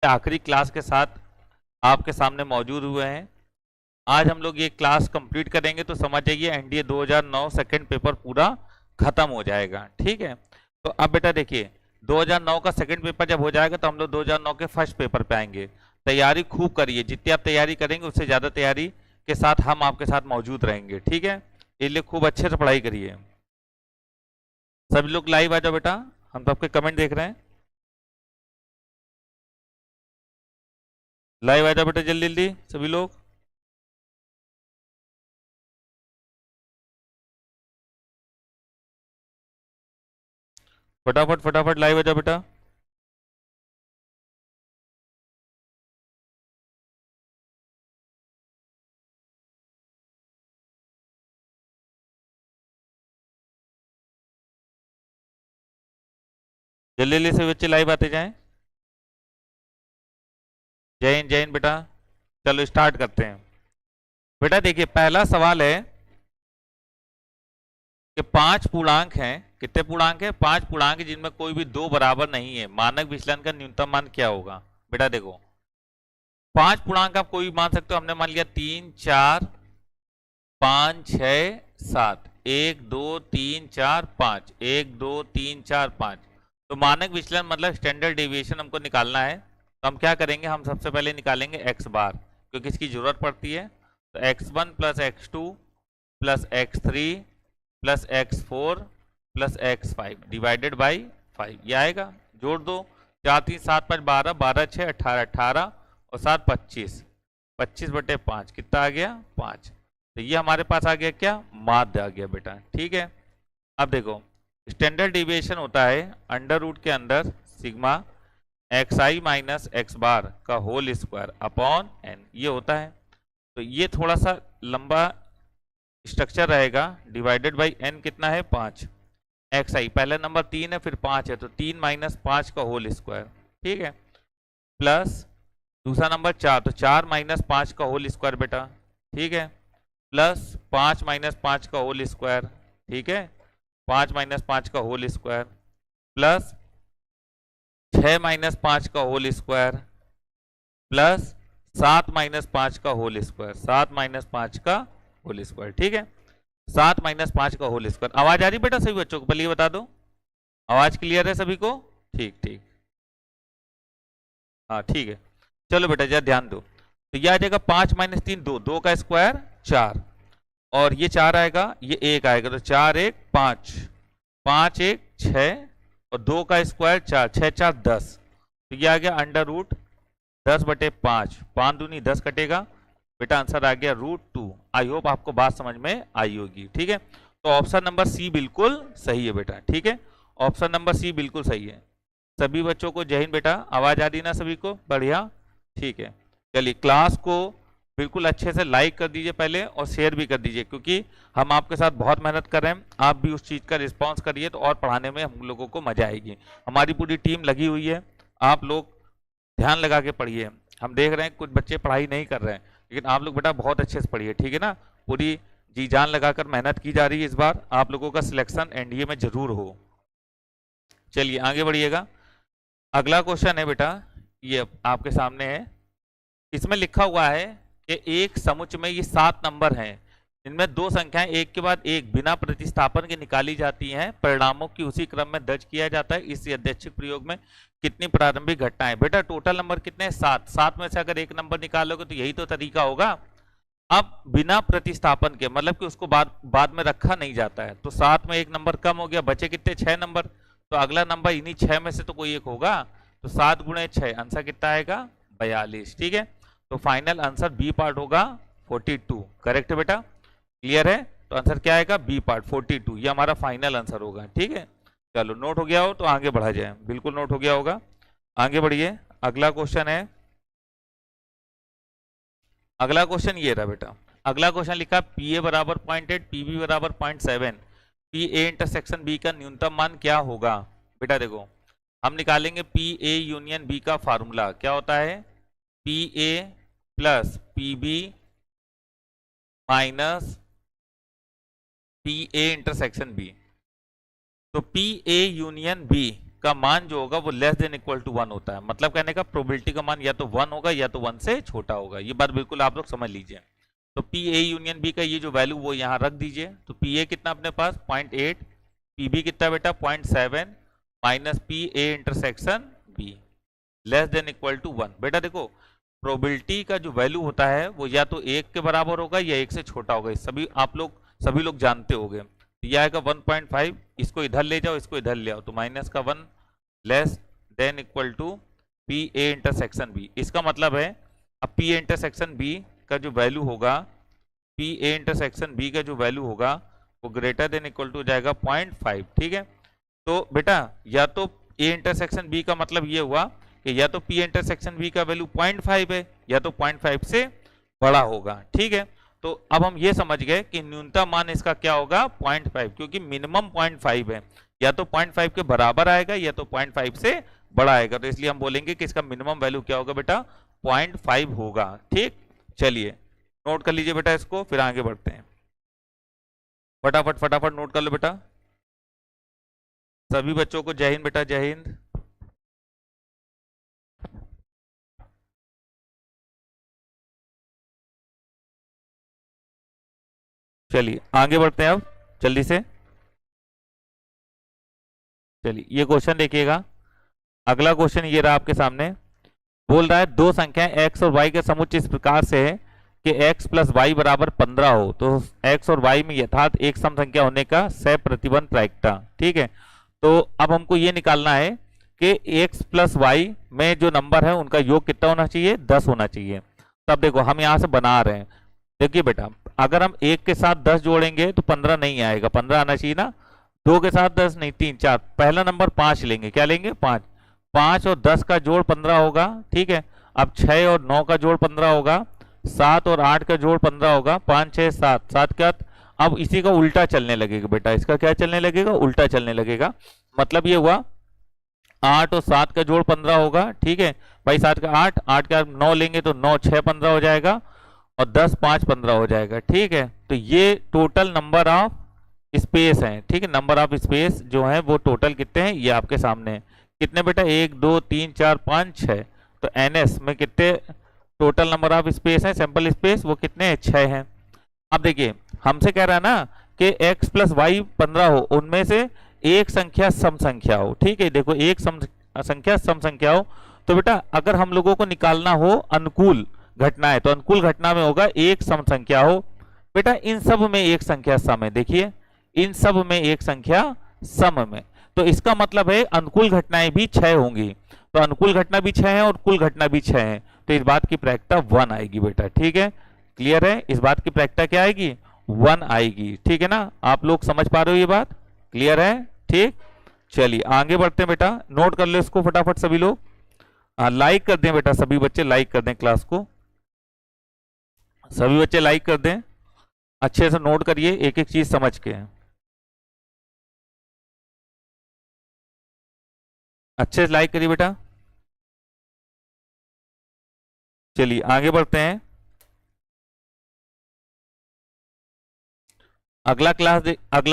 आखिरी क्लास के साथ आपके सामने मौजूद हुए हैं। आज हम लोग ये क्लास कंप्लीट करेंगे तो समझ जाइए एनडीए 2009 सेकंड पेपर पूरा खत्म हो जाएगा। ठीक है, तो अब बेटा देखिए 2009 का सेकंड पेपर जब हो जाएगा तो हम लोग 2009 के फर्स्ट पेपर पे आएंगे। तैयारी खूब करिए, जितनी आप तैयारी करेंगे उससे ज़्यादा तैयारी के साथ हम आपके साथ मौजूद रहेंगे। ठीक है, इसलिए खूब अच्छे से पढ़ाई करिए। सभी लोग लाइव आ जाओ बेटा, हम सबके कमेंट देख रहे हैं। लाइव आ जाओ बेटा जल्दी जल्दी सभी लोग। फटाफट फटाफट लाइव आ जाओ बेटा। जल्दी जल्दी से बच्चे लाइव आते जाएं। जय हिंद बेटा। चलो स्टार्ट करते हैं। बेटा देखिए पहला सवाल है कि 5 पूर्णांक हैं। कितने पूर्णांक है? 5 पूर्णांक जिनमें कोई भी 2 बराबर नहीं है। मानक विचलन का न्यूनतम मान क्या होगा? बेटा देखो 5 पूर्णांक आप कोई भी मान सकते हो। हमने मान लिया 3 4 5 6 7। 1 2 3 4 5। 1 2 3 4 5। तो मानक विचलन मतलब स्टैंडर्ड डेविएशन हमको निकालना है। तो हम क्या करेंगे, हम सबसे पहले निकालेंगे एक्स बार, क्योंकि इसकी जरूरत पड़ती है। तो x1 plus x2 plus x3 plus x4 plus x5 divided by 5, ये आएगा। जोड़ दो, 4 3 7 5 12, 12 6 18, 18 और 7 25, 25/5 कितना आ गया? 5। तो ये हमारे पास आ गया क्या? माध्य आ गया बेटा। ठीक है, अब देखो स्टैंडर्ड डिविएशन होता है अंडर रूट के अंदर सिग्मा xi माइनस एक्स बार का होल स्क्वायर अपॉन n, ये होता है। तो ये थोड़ा सा लंबा स्ट्रक्चर रहेगा। डिवाइडेड बाई n कितना है? 5। xi पहला नंबर 3 है, फिर 5 है, तो 3 माइनस 5 का होल स्क्वायर। ठीक है, प्लस दूसरा नंबर 4, तो 4 माइनस 5 का होल स्क्वायर बेटा। ठीक है, प्लस 5 माइनस 5 का होल स्क्वायर। ठीक है, 5 माइनस 5 का होल स्क्वायर प्लस 6 माइनस 5 का होल स्क्वायर प्लस 7 माइनस 5 का होल स्क्वायर। 7 माइनस 5 का होल स्क्वायर। ठीक है, 7 माइनस 5 का होल स्क्वायर। आवाज आ रही बेटा सभी बच्चों को? पहले ये बता दो, आवाज क्लियर है सभी को? ठीक ठीक, हाँ ठीक है। चलो बेटा जरा ध्यान दो। तो ये आ जाएगा 5 माइनस 3 2, 2 का स्क्वायर 4, और ये 4 आएगा, ये 1 आएगा, तो 4 1 5, 5 1 6 और 2 का स्क्वायर 4, 6 4 10। तो ये आ गया अंडर रूट 10/5। 5 दूनी 10 कटेगा बेटा, आंसर आ गया √2। आई होप आपको बात समझ में आई होगी। ठीक है, तो ऑप्शन नंबर सी बिल्कुल सही है बेटा। ठीक है, ऑप्शन नंबर सी बिल्कुल सही है। सभी बच्चों को जय हिंद बेटा। आवाज आ रही ना सभी को? बढ़िया, ठीक है। चलिए क्लास को बिल्कुल अच्छे से लाइक कर दीजिए पहले, और शेयर भी कर दीजिए, क्योंकि हम आपके साथ बहुत मेहनत कर रहे हैं। आप भी उस चीज़ का रिस्पॉन्स करिए तो और पढ़ाने में हम लोगों को मजा आएगी। हमारी पूरी टीम लगी हुई है, आप लोग ध्यान लगा के पढ़िए। हम देख रहे हैं कुछ बच्चे पढ़ाई नहीं कर रहे हैं, लेकिन आप लोग बेटा बहुत अच्छे से पढ़िए। ठीक है ना, पूरी जी जान लगाकर मेहनत की जा रही है। इस बार आप लोगों का सिलेक्शन एनडीए में जरूर हो। चलिए आगे बढ़िएगा। अगला क्वेश्चन है बेटा, ये आपके सामने है। इसमें लिखा हुआ है कि एक समुच्चय में ये 7 नंबर हैं, इनमें 2 संख्याएं एक के बाद एक बिना प्रतिस्थापन के निकाली जाती हैं। परिणामों की उसी क्रम में दर्ज किया जाता है। इस यादृच्छिक प्रयोग में कितनी प्रारंभिक घटनाएं? बेटा टोटल नंबर कितने हैं? 7। 7 में से अगर एक नंबर निकालोगे तो यही तो तरीका होगा। अब बिना प्रतिस्थापन के मतलब कि उसको बाद में रखा नहीं जाता है। तो 7 में एक नंबर कम हो गया, बचे कितने? 6 नंबर। तो अगला नंबर इन्हीं 6 में से तो कोई एक होगा। तो 7 गुणे 6, आंसर कितना आएगा? 42। ठीक है, तो फाइनल आंसर बी पार्ट होगा 42। करेक्ट है बेटा, क्लियर है? तो आंसर क्या आएगा? बी पार्ट 42, ये हमारा फाइनल आंसर होगा। ठीक है, चलो नोट हो गया हो तो आगे बढ़ा जाए। बिल्कुल नोट हो गया होगा, आगे बढ़िए। अगला क्वेश्चन है, अगला क्वेश्चन ये रहा बेटा। अगला क्वेश्चन लिखा पी ए बराबर 0.8, पी बी बराबर 0.7, पी ए इंटरसेक्शन बी का न्यूनतम मान क्या होगा? बेटा देखो हम निकालेंगे पी ए यूनियन बी का फार्मूला। क्या होता है? P A plus P B minus P A intersection B. तो पी ए यूनियन बी का मान जो होगा वो लेस देन इक्वल टू 1 होता है। मतलब कहने का प्रोबेबिलिटी का मान या तो 1 होगा या तो 1 से छोटा होगा। ये बात बिल्कुल आप लोग समझ लीजिए। तो पी ए यूनियन बी का ये जो वैल्यू वो यहाँ रख दीजिए। तो पी ए कितना अपने पास 0.8, पी बी कितना बेटा 0.7 minus P A intersection B less than equal to 1। बेटा देखो प्रोबेबिलिटी का जो वैल्यू होता है वो या तो 1 के बराबर होगा या 1 से छोटा होगा। सभी आप लोग सभी लोग जानते होंगे। तो यह आएगा 1.5, इसको इधर ले जाओ, इसको इधर ले आओ, तो माइनस का 1 less than equal to P A intersection B. इसका मतलब है अब पी ए इंटरसेक्शन बी का जो वैल्यू होगा, पी ए इंटरसेक्शन बी का जो वैल्यू होगा वो ग्रेटर देन इक्वल टू हो जाएगा 0.5। ठीक है, तो बेटा या तो ए इंटरसेक्शन बी का मतलब ये हुआ कि या तो पी इंटरसेक्शन बी का वैल्यू 0.5 है या तो 0.5 से बड़ा होगा। ठीक है, तो अब हम ये समझ गए कि न्यूनतम मान इसका क्या होगा 0.5, क्योंकि मिनिमम 0.5 है, या तो 0.5 के बराबर आएगा या तो 0.5 से बड़ा आएगा। तो इसलिए हम बोलेंगे कि इसका मिनिमम वैल्यू क्या होगा बेटा 0.5 होगा। ठीक, चलिए नोट कर लीजिए बेटा इसको, फिर आगे बढ़ते हैं। फटाफट फटाफट नोट कर लो बेटा। सभी बच्चों को जय हिंद बेटा, जय हिंद। चलिए आगे बढ़ते हैं अब जल्दी से। चलिए ये क्वेश्चन देखिएगा। अगला क्वेश्चन ये रहा आपके सामने। बोल रहा है दो संख्याएं x और y के समुच्चय इस प्रकार से है कि x प्लस वाई बराबर 15 हो तो x और y में यथार्थ एक सम संख्या होने का सह प्रतिबंध प्रायिकता। ठीक है, तो अब हमको ये निकालना है कि x प्लस वाई में जो नंबर है उनका योग कितना होना चाहिए, 10 होना चाहिए। तब देखो हम यहाँ से बना रहे हैं। देखिए बेटा अगर हम 1 के साथ 10 जोड़ेंगे तो 15 नहीं आएगा, 15 आना चाहिए ना। 2 के साथ 10 नहीं, 3 4, पहला नंबर 5 लेंगे। क्या लेंगे 5, 5 और 10 का जोड़ 15 होगा। ठीक है, अब 6 और 9 का जोड़ 15 होगा, 7 और 8 का जोड़ 15 होगा, 5 6 7, 7 का। अब इसी का उल्टा चलने लगेगा बेटा, इसका क्या चलने लगेगा, उल्टा चलने लगेगा। मतलब ये हुआ 8 और 7 का जोड़ 15 होगा। ठीक है भाई, 7 का 8, 8 का 9 लेंगे तो 9 6 15 हो जाएगा और 10 5 15 हो जाएगा। ठीक है, तो ये टोटल नंबर ऑफ स्पेस है। ठीक है, नंबर ऑफ स्पेस जो है वो टोटल कितने हैं ये आपके सामने है। कितने बेटा 1 2 3 4 5 6, तो एनएस में कितने टोटल नंबर ऑफ स्पेस है, सैंपल स्पेस, वो कितने हैं 6 हैं। अब देखिए हमसे कह रहा है ना कि x प्लस वाई 15 हो, उनमें से एक संख्या सम संख्या हो। ठीक है, देखो एक संख्या सम संख्या हो, तो बेटा अगर हम लोगों को निकालना हो अनुकूल घटना है तो अनुकूल घटना में होगा एक सम संख्या हो। बेटा इन सब में एक संख्या सम है, देखिए इन सब में एक संख्या सम में, तो इसका मतलब है अनुकूल घटनाएं भी 6 होंगी। तो अनुकूल घटना भी 6 है और कुल घटना भी 6 है, तो इस बात की प्रायिकता 1 आएगी बेटा। ठीक है, क्लियर है, इस बात की प्रायिकता क्या आएगी 1 आएगी। ठीक है ना, आप लोग समझ पा रहे हो ये बात, क्लियर है। ठीक, चलिए आगे बढ़ते हैं बेटा, नोट कर लो इसको फटाफट सभी लोग। लाइक कर दें बेटा, सभी बच्चे लाइक कर दें क्लास को, सभी बच्चे लाइक कर दें, अच्छे से नोट करिए एक एक चीज समझ के, अच्छे से लाइक करिए बेटा। चलिए आगे बढ़ते हैं। अगला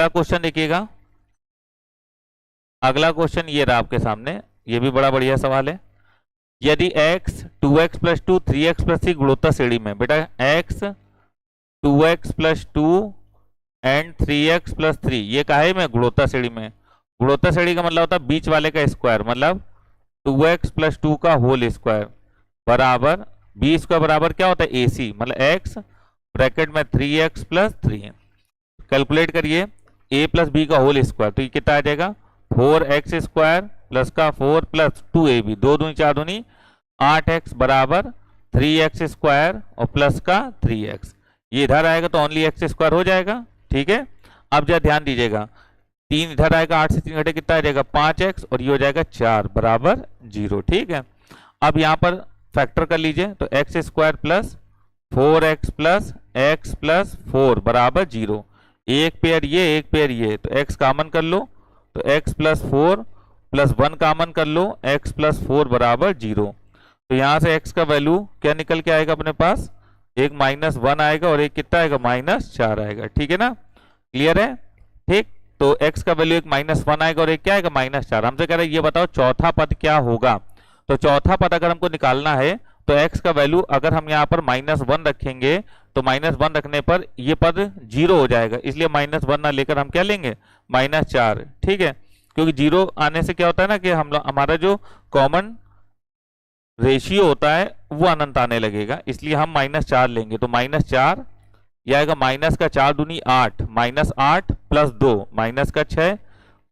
क्वेश्चन देखिएगा। अगला क्वेश्चन ये रहा आपके सामने, ये भी बड़ा बढ़िया सवाल है। यदि x 2x plus 2 3x plus 3 गुणोत्तर श्रेणी में, बेटा x 2x plus 2 and 3x plus 3 ये काहे में गुणोत्तर श्रेणी में। गुणोत्तर श्रेणी का मतलब होता है बीच वाले का स्क्वायर, मतलब 2x प्लस 2 का होल स्क्वायर बराबर बी स्क्वायर बराबर क्या होता है AC, मतलब x ब्रैकेट में 3x प्लस 3। कैलकुलेट करिए a प्लस बी का होल स्क्वायर, तो ये कितना आ जाएगा 4x स्क्वायर प्लस का 4 प्लस 2ab, 2 दूनी 4 दूनी 8x बराबर 3x स्क्वायर और प्लस का 3x, ये इधर आएगा तो ओनली x स्क्वायर हो जाएगा। ठीक है, अब जरा ध्यान दीजिएगा, 3 इधर आएगा, 8 से 3 घटे कितना आ जाएगा 5x और ये हो जाएगा 4 बराबर 0। ठीक है, अब यहाँ पर फैक्टर कर लीजिए, तो x square plus 4x plus x plus 4 बराबर 0, एक पेयर ये एक पेयर ये, तो x कॉमन कर लो, तो x प्लस 4 प्लस 1 कॉमन कर लो, x प्लस 4 बराबर 0। तो यहाँ से x का वैल्यू क्या निकल के आएगा अपने पास, एक -1 आएगा और एक कितना आएगा -4 आएगा। ठीक है ना, क्लियर है। ठीक, तो x का वैल्यू एक -1 आएगा और एक क्या आएगा -4। हमसे कह रहा है ये बताओ चौथा पद क्या होगा। तो चौथा पद अगर हमको निकालना है तो x का वैल्यू अगर हम यहाँ पर -1 रखेंगे तो -1 रखने पर ये पद 0 हो जाएगा, इसलिए -1 ना लेकर हम क्या लेंगे -4। ठीक है, क्योंकि 0 आने से क्या होता है ना कि हमारा जो कॉमन रेशियो होता है वो अनंत आने लगेगा, इसलिए हम -4 लेंगे। तो -4 यह आएगा माइनस का 4 दूनी 8, -8 प्लस 2 माइनस का 6,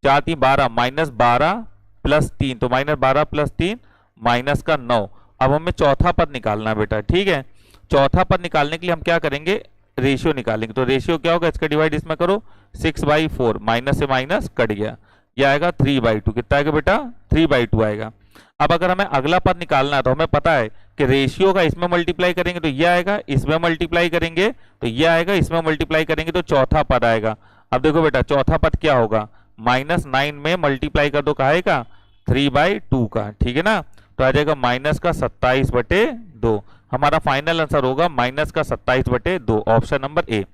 4 3 12 -12 प्लस 3, तो -12 प्लस 3 माइनस का 9। अब हमें चौथा पद निकालना है बेटा। ठीक है, चौथा पद निकालने के लिए हम क्या करेंगे, रेशियो निकालेंगे। तो रेशियो क्या होगा, इसका डिवाइड इसमें करो, 6/4 माइनस से माइनस कट गया, यह आएगा 3/2। कितना आएगा बेटा 3/2 आएगा। अब अगर हमें अगला पद निकालना है तो हमें पता है कि रेशियो का इसमें मल्टीप्लाई करेंगे तो ये आएगा, इसमें मल्टीप्लाई करेंगे तो ये आएगा, इसमें मल्टीप्लाई करेंगे तो चौथा पद आएगा। अब देखो बेटा चौथा पद क्या होगा, -9 में मल्टीप्लाई कर दो कहा आएगा 3/2 का। ठीक है ना, तो आ जाएगा -27/2। हमारा फाइनल आंसर होगा -27/2, ऑप्शन नंबर ए।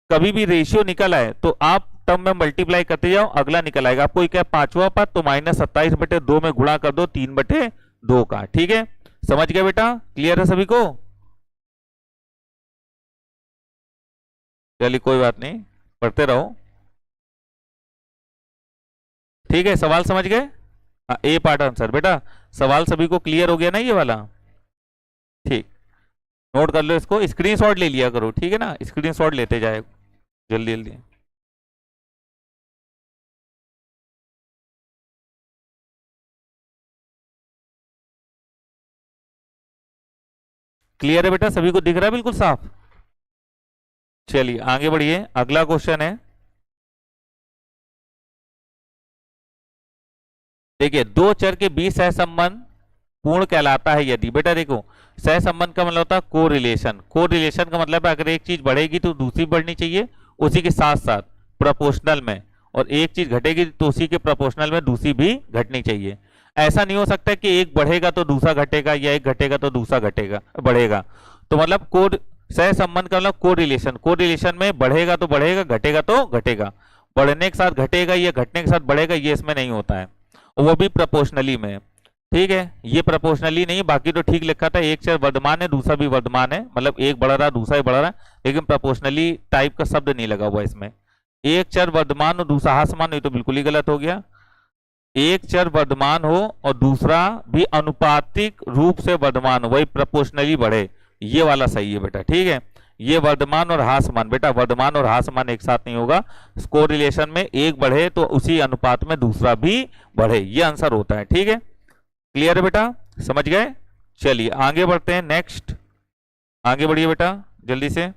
कभी भी रेशियो निकल आए तो आप टर्म में मल्टीप्लाई करते जाओ, अगला निकल आएगा। आपको क्या पांचवा पद, तो -27/2 में गुणा कर दो 3/2 का। ठीक है, समझ गए बेटा, क्लियर है सभी को। चलिए कोई बात नहीं, पढ़ते रहो। ठीक है, सवाल समझ गए, ए पार्ट आंसर। बेटा सवाल सभी को क्लियर हो गया ना ये वाला। ठीक, नोट कर लो इसको, स्क्रीनशॉट ले लिया करो। ठीक है ना, स्क्रीनशॉट लेते जाए जल्दी जल्दी। क्लियर है बेटा, सभी को दिख रहा है बिल्कुल साफ। चलिए आगे बढ़िए, अगला क्वेश्चन है। देखिए, दो चर के बीच सहसंबंध पूर्ण कहलाता है यदि, बेटा देखो सहसंबंध का मतलब होता है कोरिलेशन। कोरिलेशन का मतलब है अगर एक चीज बढ़ेगी तो दूसरी बढ़नी चाहिए उसी के साथ साथ प्रोपोर्शनल में, और एक चीज घटेगी तो उसी के प्रोपोर्शनल में दूसरी भी घटनी चाहिए। ऐसा नहीं हो सकता कि एक बढ़ेगा तो दूसरा घटेगा या एक घटेगा तो दूसरा घटेगा बढ़ेगा। तो मतलब सहसंबंध का मतलब कोरिलेशन, कोरिलेशन में बढ़ेगा तो बढ़ेगा, घटेगा तो घटेगा। बढ़ने के साथ घटेगा या घटने के साथ बढ़ेगा ये इसमें नहीं होता है, वो भी प्रोपोर्शनली में। ठीक है, ये प्रोपोर्शनली नहीं, बाकी तो ठीक लिखा था, एक चर वर्धमान है दूसरा भी वर्धमान है, मतलब एक बढ़ रहा है दूसरा भी बढ़ रहा है, लेकिन प्रोपोर्शनली टाइप का शब्द नहीं लगा हुआ इसमें। एक चर वर्धमान और दूसरा ह्रासमान हो तो बिल्कुल ही गलत हो गया। एक चर वर्धमान हो और दूसरा भी अनुपातिक रूप से वर्धमान हो, वही प्रोपोर्शनली बढ़े, ये वाला सही है बेटा। ठीक है, ये वर्धमान और ह्रासमान, बेटा वर्धमान और ह्रासमान एक साथ नहीं होगा, कोरिलेशन में एक बढ़े तो उसी अनुपात में दूसरा भी बढ़े, ये आंसर होता है। ठीक है, क्लियर है बेटा, समझ गए। चलिए आगे बढ़ते हैं, नेक्स्ट आगे बढ़िए बेटा जल्दी से।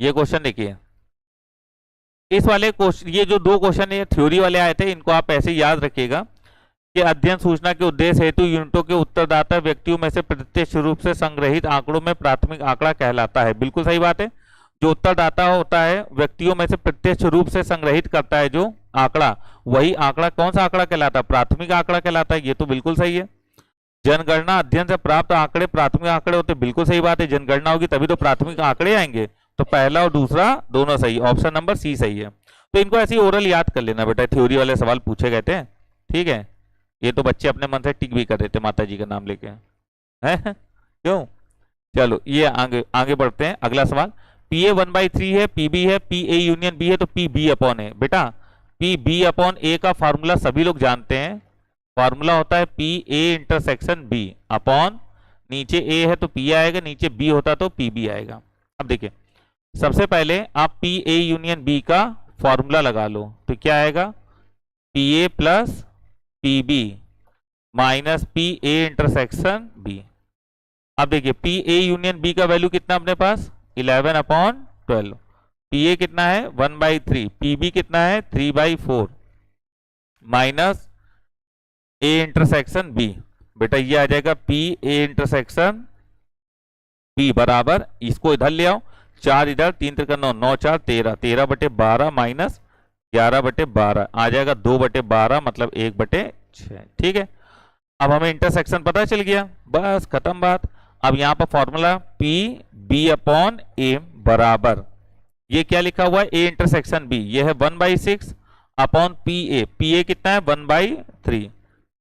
ये क्वेश्चन देखिए, इस वाले क्वेश्चन, ये जो दो क्वेश्चन ये थ्योरी वाले आए थे, इनको आप ऐसे याद रखिएगा कि अध्ययन सूचना के उद्देश्य हेतु यूनिटों के उत्तरदाता व्यक्तियों में से प्रत्यक्ष रूप से संग्रहित आंकड़ों में प्राथमिक आंकड़ा कहलाता है। बिल्कुल सही बात है, जो उत्तरदाता होता है व्यक्तियों में से प्रत्यक्ष रूप से संग्रहित करता है जो आंकड़ा, वही आंकड़ा कौन सा आंकड़ा कहलाता है, प्राथमिक आंकड़ा कहलाता है। ये तो बिल्कुल सही है। जनगणना अध्ययन से प्राप्त आंकड़े प्राथमिक आंकड़े होते, बिल्कुल सही बात है, जनगणना होगी तभी तो प्राथमिक आंकड़े आएंगे, तो पहला और दूसरा दोनों सही, ऑप्शन नंबर सी सही है। तो इनको ऐसे ओरल याद कर लेना बेटा, थ्योरी वाले सवाल पूछे गए थे। ठीक है, ये तो बच्चे अपने मन से टिक भी कर देते माता जी का नाम लेके, हैं क्यों। चलो ये आगे बढ़ते हैं, अगला सवाल। PA 1/3 है, PB है, PA यूनियन B है, तो PB अपॉन है। बेटा PB अपॉन A का फार्मूला सभी लोग जानते हैं, फार्मूला होता है PA इंटरसेक्शन B अपॉन, नीचे A है तो P आएगा, नीचे B होता तो PB आएगा। अब देखिए सबसे पहले आप PA यूनियन B का फॉर्मूला लगा लो, तो क्या आएगा PA plus PB minus PA intersection B। अब देखिए PA यूनियन B का वैल्यू कितना अपने पास 11/12, PA कितना है 1/3, PB कितना है 3/4 माइनस A इंटरसेक्शन B। बेटा ये आ जाएगा PA इंटरसेक्शन B बराबर, इसको इधर ले आओ, 4 इधर, 3 3 9, 9 4 13, 13/12 माइनस 11/12 आ जाएगा 2/12, मतलब 1/6। ठीक है, अब हमें इंटरसेक्शन पता चल गया, बस खत्म बात। अब यहाँ पर फॉर्मूला PB अपॉन A बराबर ये क्या लिखा हुआ है, ए इंटरसेक्शन बी, ये है 1/6 upon P A, P A कितना है 1/3,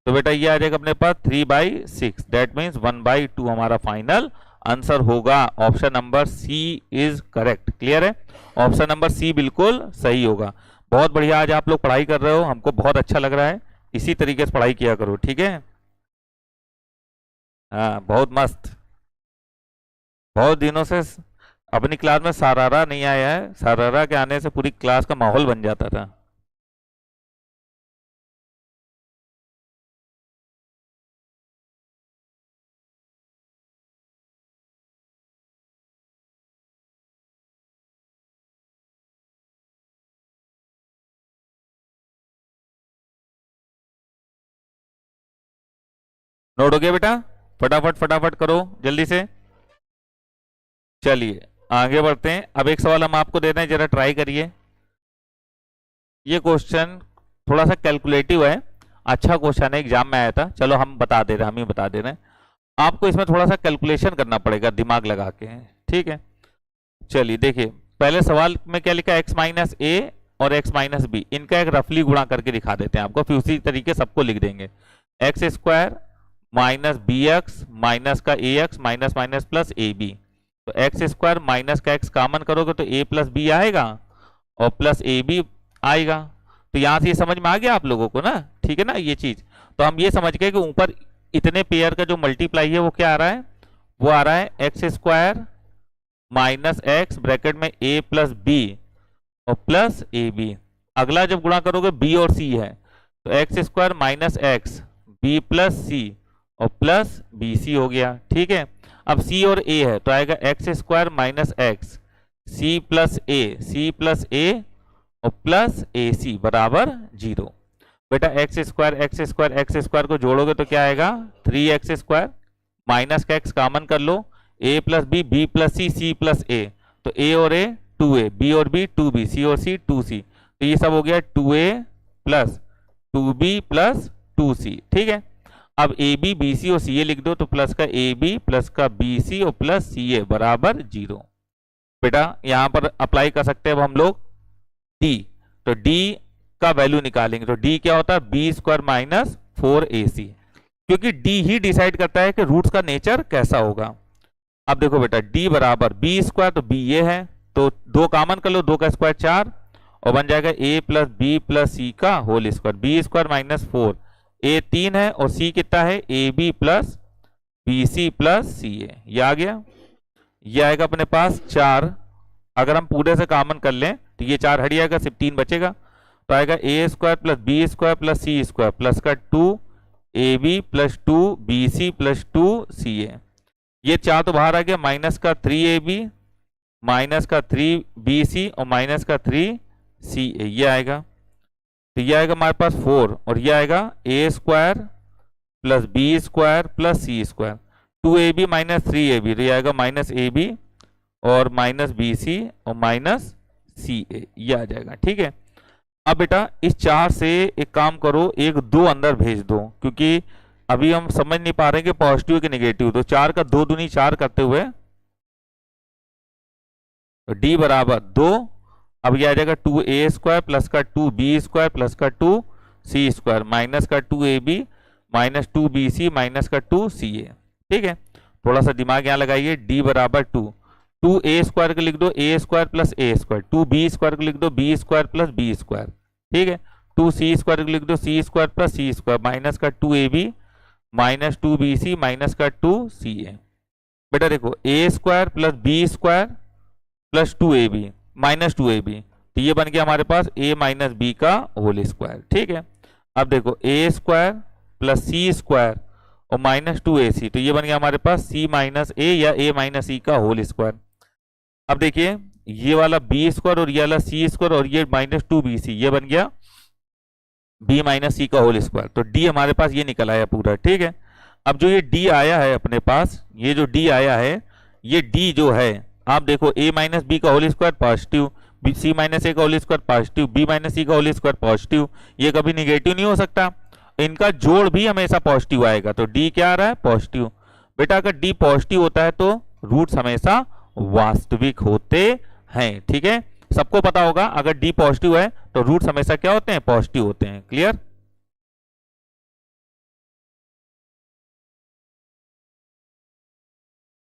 तो बेटा ये आ जाएगा अपने पास 3/6, दैट मीन्स 1/2 हमारा फाइनल आंसर होगा। Option number C is correct. Clear है, ऑप्शन नंबर सी बिल्कुल सही होगा। बहुत बढ़िया, आज आप लोग पढ़ाई कर रहे हो, हमको बहुत अच्छा लग रहा है, इसी तरीके से पढ़ाई किया करो, ठीक है। हाँ बहुत मस्त। बहुत दिनों से अपनी क्लास में सरारा नहीं आया है, सरारा के आने से पूरी क्लास का माहौल बन जाता था। नोट हो गया बेटा, फटाफट फटाफट करो जल्दी से। चलिए आगे बढ़ते हैं। अब एक सवाल हम आपको दे रहे हैं, जरा ट्राई करिए। ये क्वेश्चन थोड़ा सा कैलकुलेटिव है, अच्छा क्वेश्चन है, एग्जाम में आया था। चलो हम बता दे रहे हैं, हम ही बता दे रहे हैं। आपको इसमें थोड़ा सा कैलकुलेशन करना पड़ेगा दिमाग लगा के, ठीक है। चलिए देखिए, पहले सवाल में क्या लिखा है, x माइनस ए और x माइनस बी, इनका एक रफली गुणा करके दिखा देते हैं आपको, फिर उसी तरीके सबको लिख देंगे। X square minus b x minus का a x minus minus plus a b, तो एक्स स्क्वायर माइनस का एक्स कॉमन करोगे तो ए प्लस बी आएगा और प्लस ए बी आएगा। तो यहां से ये समझ में आ गया आप लोगों को ना, ठीक है ना ये चीज। तो हम ये समझ गए कि ऊपर इतने पेयर का जो मल्टीप्लाई है वो क्या आ रहा है, वो आ रहा है x square minus x bracket में ए प्लस बी और प्लस ए बी। अगला जब गुणा करोगे बी और सी है, तो x square minus x b plus c और प्लस बी सी हो गया, ठीक है। अब सी और ए है तो आएगा x square minus x c plus a और प्लस ए सी बराबर 0। बेटा एक्स स्क्वायर को जोड़ोगे तो क्या आएगा 3x स्क्वायर, माइनस का एक्स कॉमन कर लो, a plus b plus c plus a, तो a और a 2a, b और b 2b, c और c 2c, तो ये सब हो गया 2a plus 2b plus 2c, ठीक है। अब ए बी बी सी और सी ए लिख दो, तो प्लस का ए बी प्लस का बी सी और प्लस सी ए बराबर 0। बेटा यहां पर अप्लाई कर सकते हैं अब हम लोग डी, तो डी का वैल्यू निकालेंगे, तो डी क्या होता है बी स्क्वायर माइनस 4ac, क्योंकि डी ही डिसाइड करता है कि रूट्स का नेचर कैसा होगा। अब देखो बेटा डी बराबर बी स्क्वायर, तो बी ये है, तो 2 कॉमन कर लो, 2 का स्क्वायर 4 और बन जाएगा a plus b plus c का whole square, b square minus 4, a 3 है और c कितना है a b plus b c plus c a, ये आ गया। ये आएगा अपने पास 4, अगर हम पूरे से कॉमन कर लें तो ये 4 हट जाएगा, सिर्फ 3 बचेगा, तो आएगा a square plus b square plus c square plus का 2ab plus 2bc plus 2ca, ये 4 तो बाहर आ गया, माइनस का 3ab माइनस का 3bc और माइनस का 3ca, ये आएगा। तो ये आएगा हमारे पास 4 और ये आएगा a square plus b square plus c square, 2ab minus 3ab, तो ये आएगा माइनस ए बी और माइनस बी सी और माइनस सी ए, ये आ जाएगा, ठीक है। अब बेटा इस 4 से एक काम करो, एक 2 अंदर भेज दो, क्योंकि अभी हम समझ नहीं पा रहे कि पॉजिटिव कि नेगेटिव, तो 4 का 2 दूनी 4 करते हुए तो डी बराबर 2, अब ये आ जाएगा 2a स्क्वायर प्लस का 2b स्क्वायर प्लस का 2c स्क्वायर माइनस का 2ab माइनस 2bc माइनस का 2ca, ठीक है। थोड़ा सा दिमाग यहाँ लगाइए, डी बराबर 2a स्क्वायर को लिख दो a square plus a square, 2b square को लिख दो b square plus b square, ठीक है। 2c स्क्वायर को लिख दो c square plus c square minus का 2ab माइनस 2bc माइनस का 2ca। बेटा देखो a square plus b square plus 2ab minus 2ab, तो ये बन गया हमारे पास a माइनस b का होल स्क्वायर, ठीक है। अब देखो a square plus c square और माइनस 2ac, तो ये बन गया हमारे पास c माइनस a या a माइनस c का होल स्क्वायर। अब देखिए ये वाला b स्क्वायर और ये वाला c स्क्वायर और ये माइनस 2bc, ये बन गया b माइनस c का होल स्क्वायर, तो d हमारे पास ये निकल आया पूरा, ठीक है। अब जो ये d आया है अपने पास, ये जो d आया है, ये d जो है आप देखो a माइनस बी का whole square positive, c minus a का whole square positive, b minus c का होल स्क्वायर पॉजिटिव, ये कभी निगेटिव नहीं हो सकता, इनका जोड़ भी हमेशा पॉजिटिव आएगा, तो d क्या आ रहा है पॉजिटिव। बेटा अगर d पॉजिटिव होता है तो रूट्स हमेशा वास्तविक होते हैं, ठीक है। सबको पता होगा अगर डी पॉजिटिव है तो रूट्स हमेशा क्या होते हैं, पॉजिटिव होते हैं। क्लियर?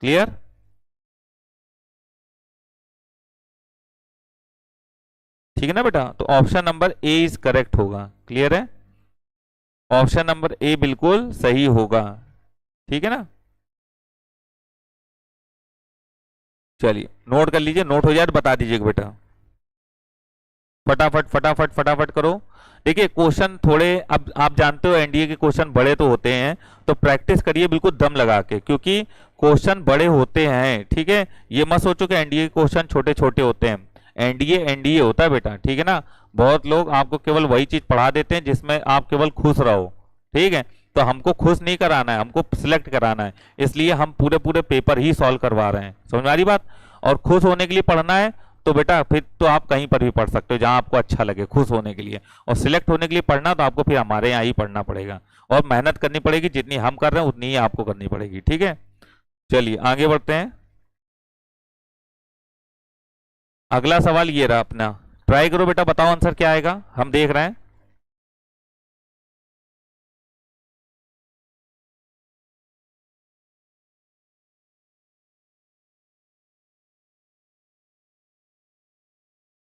क्लियर? ठीक है ना बेटा? तो option number A is correct होगा। क्लियर है? ऑप्शन नंबर ए बिल्कुल सही होगा। ठीक है ना? चलिए नोट कर लीजिए, नोट हो जाए तो बता दीजिएगा बेटा। फटाफट फटाफट फटाफट करो। देखिए क्वेश्चन थोड़े, अब आप जानते हो एनडीए के क्वेश्चन बड़े तो होते हैं, तो प्रैक्टिस करिए बिल्कुल दम लगा के, क्योंकि क्वेश्चन बड़े होते हैं। ठीक है? ये मत सोचो कि एनडीए के क्वेश्चन छोटे छोटे होते हैं। एनडीए एनडीए होता है बेटा। ठीक है ना? बहुत लोग आपको केवल वही चीज पढ़ा देते हैं जिसमें आप केवल खुश रहो। ठीक है? तो हमको खुश नहीं कराना है, हमको सिलेक्ट कराना है, इसलिए हम पूरे पूरे पेपर ही सॉल्व करवा रहे हैं। समझ में आ रही बात? और खुश होने के लिए पढ़ना है तो बेटा फिर तो आप कहीं पर भी पढ़ सकते हो जहां आपको अच्छा लगे खुश होने के लिए। और सिलेक्ट होने के लिए पढ़ना तो आपको फिर हमारे यहाँ ही पढ़ना पड़ेगा, और मेहनत करनी पड़ेगी, जितनी हम कर रहे हैं उतनी ही आपको करनी पड़ेगी। ठीक है? चलिए आगे बढ़ते हैं। अगला सवाल ये रहा अपना, ट्राई करो बेटा, बताओ आंसर क्या आएगा, हम देख रहे हैं।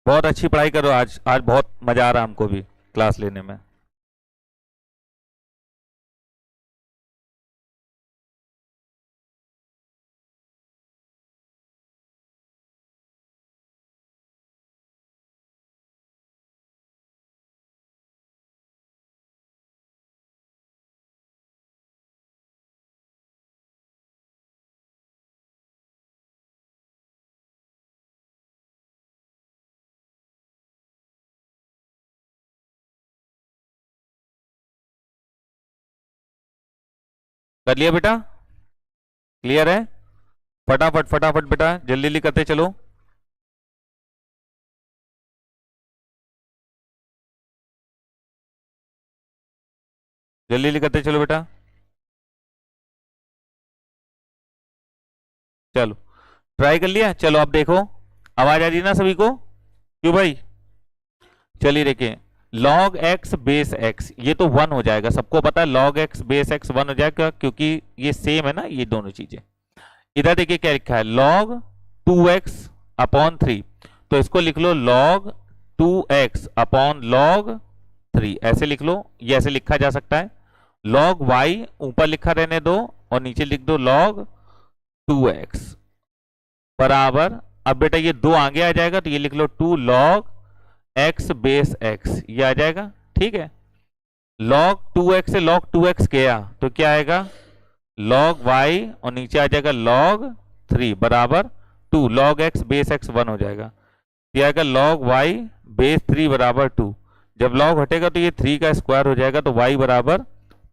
बहुत अच्छी पढ़ाई करो, आज आज बहुत मजा आ रहा है हमको भी क्लास लेने में। कर लिया बेटा? क्लियर है? फटाफट फटाफट बेटा जल्दी जल्दी करते चलो। जल्दी जल्दी करते चलो बेटा। चलो ट्राई कर लिया। चलो अब देखो, आवाज आ रही है ना सभी को? क्यों भाई? चलिए देखिए, log x बेस x ये तो 1 हो जाएगा, सबको पता है log x बेस x 1 हो जाएगा, क्योंकि ये सेम है ना ये दोनों चीजें। इधर देखिए क्या लिखा है, log 2x अपॉन 3, तो इसको लिख लो log 2x अपॉन log 3, ऐसे लिख लो। ये ऐसे लिखा जा सकता है। log y ऊपर लिखा रहने दो और नीचे लिख दो log 2x बराबर, अब बेटा ये 2 आगे आ जाएगा तो ये लिख लो 2 log x बेस x, ये आ जाएगा। ठीक है? log 2x से log 2x गया तो क्या आएगा, log y, और नीचे आ जाएगा log 3 बराबर 2, log x बेस x 1 हो जाएगा। ये आएगा log y बेस 3 बराबर 2, जब log हटेगा तो ये 3 का स्क्वायर हो जाएगा, तो y बराबर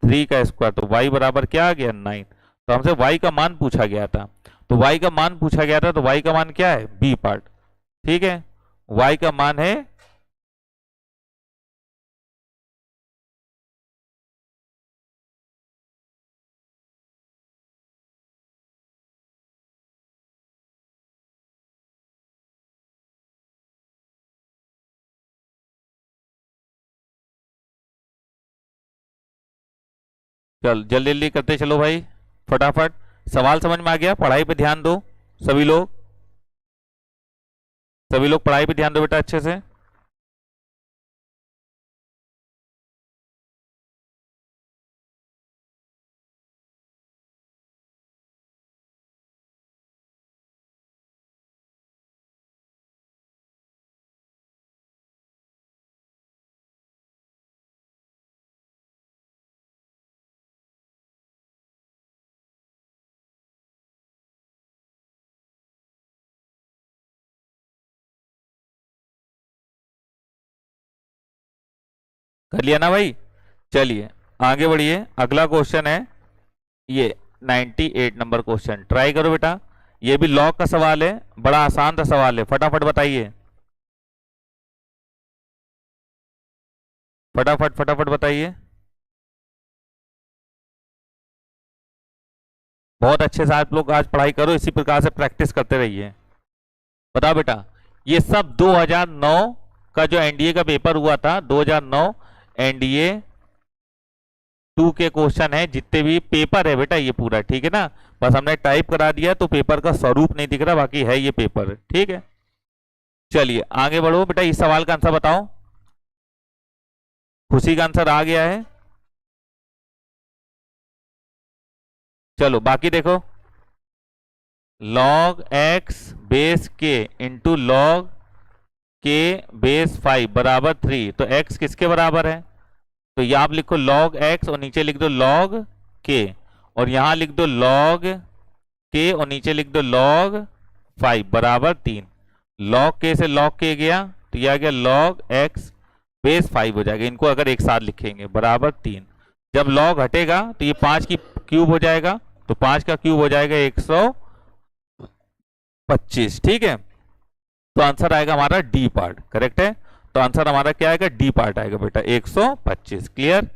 3 का स्क्वायर, तो y बराबर क्या आ गया, 9। तो हमसे y का मान पूछा गया था, तो y का मान पूछा गया था, तो y का मान क्या है, बी पार्ट। ठीक है? y का मान है, चल जल्दी जल्दी करते चलो भाई फटाफट। सवाल समझ में आ गया? पढ़ाई पे ध्यान दो सभी लोग, सभी लोग पढ़ाई पे ध्यान दो बेटा अच्छे से। कर लिया ना भाई? चलिए आगे बढ़िए, अगला क्वेश्चन है ये 98 नंबर क्वेश्चन, ट्राई करो बेटा। ये भी लॉग का सवाल है, बड़ा आसान सा सवाल है, फटाफट बताइए, फटाफट फटाफट बताइए। बहुत अच्छे से आप लोग आज पढ़ाई करो, इसी प्रकार से प्रैक्टिस करते रहिए। बताओ बेटा, ये सब 2009 का जो एनडीए का पेपर हुआ था, 2009 एनडीए 2 के क्वेश्चन है, जितने भी पेपर है बेटा ये पूरा, ठीक है ना। बस हमने टाइप करा दिया तो पेपर का स्वरूप नहीं दिख रहा, बाकी है ये पेपर, ठीक है। चलिए आगे बढ़ो बेटा, इस सवाल का आंसर बताओ। खुशी का आंसर आ गया है। चलो बाकी देखो, log x बेस के इंटू log के बेस 5 बराबर 3, तो x किसके बराबर है? तो ये आप लिखो log x और नीचे लिख दो log k, और यहां लिख दो log k और नीचे लिख दो log 5 बराबर 3। log k से log k गया तो यह आ गया log x बेस 5 हो जाएगा। इनको अगर एक साथ लिखेंगे बराबर 3, जब log हटेगा तो ये 5 की क्यूब हो जाएगा, तो 5 का क्यूब हो जाएगा 125, ठीक है। तो आंसर आएगा हमारा डी पार्ट, करेक्ट है। तो आंसर हमारा क्या आएगा? डी पार्ट आएगा बेटा, 125। Clear,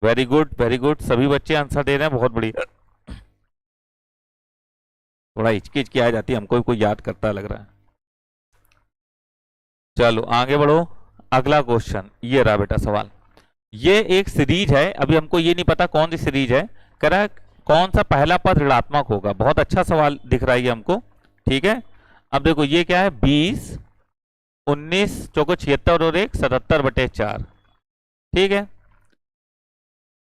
very good very good, सभी बच्चे आंसर दे रहे हैं, बहुत बढ़िया। थोड़ा हिचकी आ जाती है हमको, कोई याद करता लग रहा है। चलो आगे बढ़ो, अगला क्वेश्चन ये रहा बेटा सवाल। ये एक सीरीज है, अभी हमको ये नहीं पता कौन सी सीरीज है, कह रहा है कौन सा पहला पद ऋणात्मक होगा। बहुत अच्छा सवाल दिख रहा है ये हमको, ठीक है। अब देखो ये क्या है, 20 19 चौको 76 और 1 77/4, ठीक है।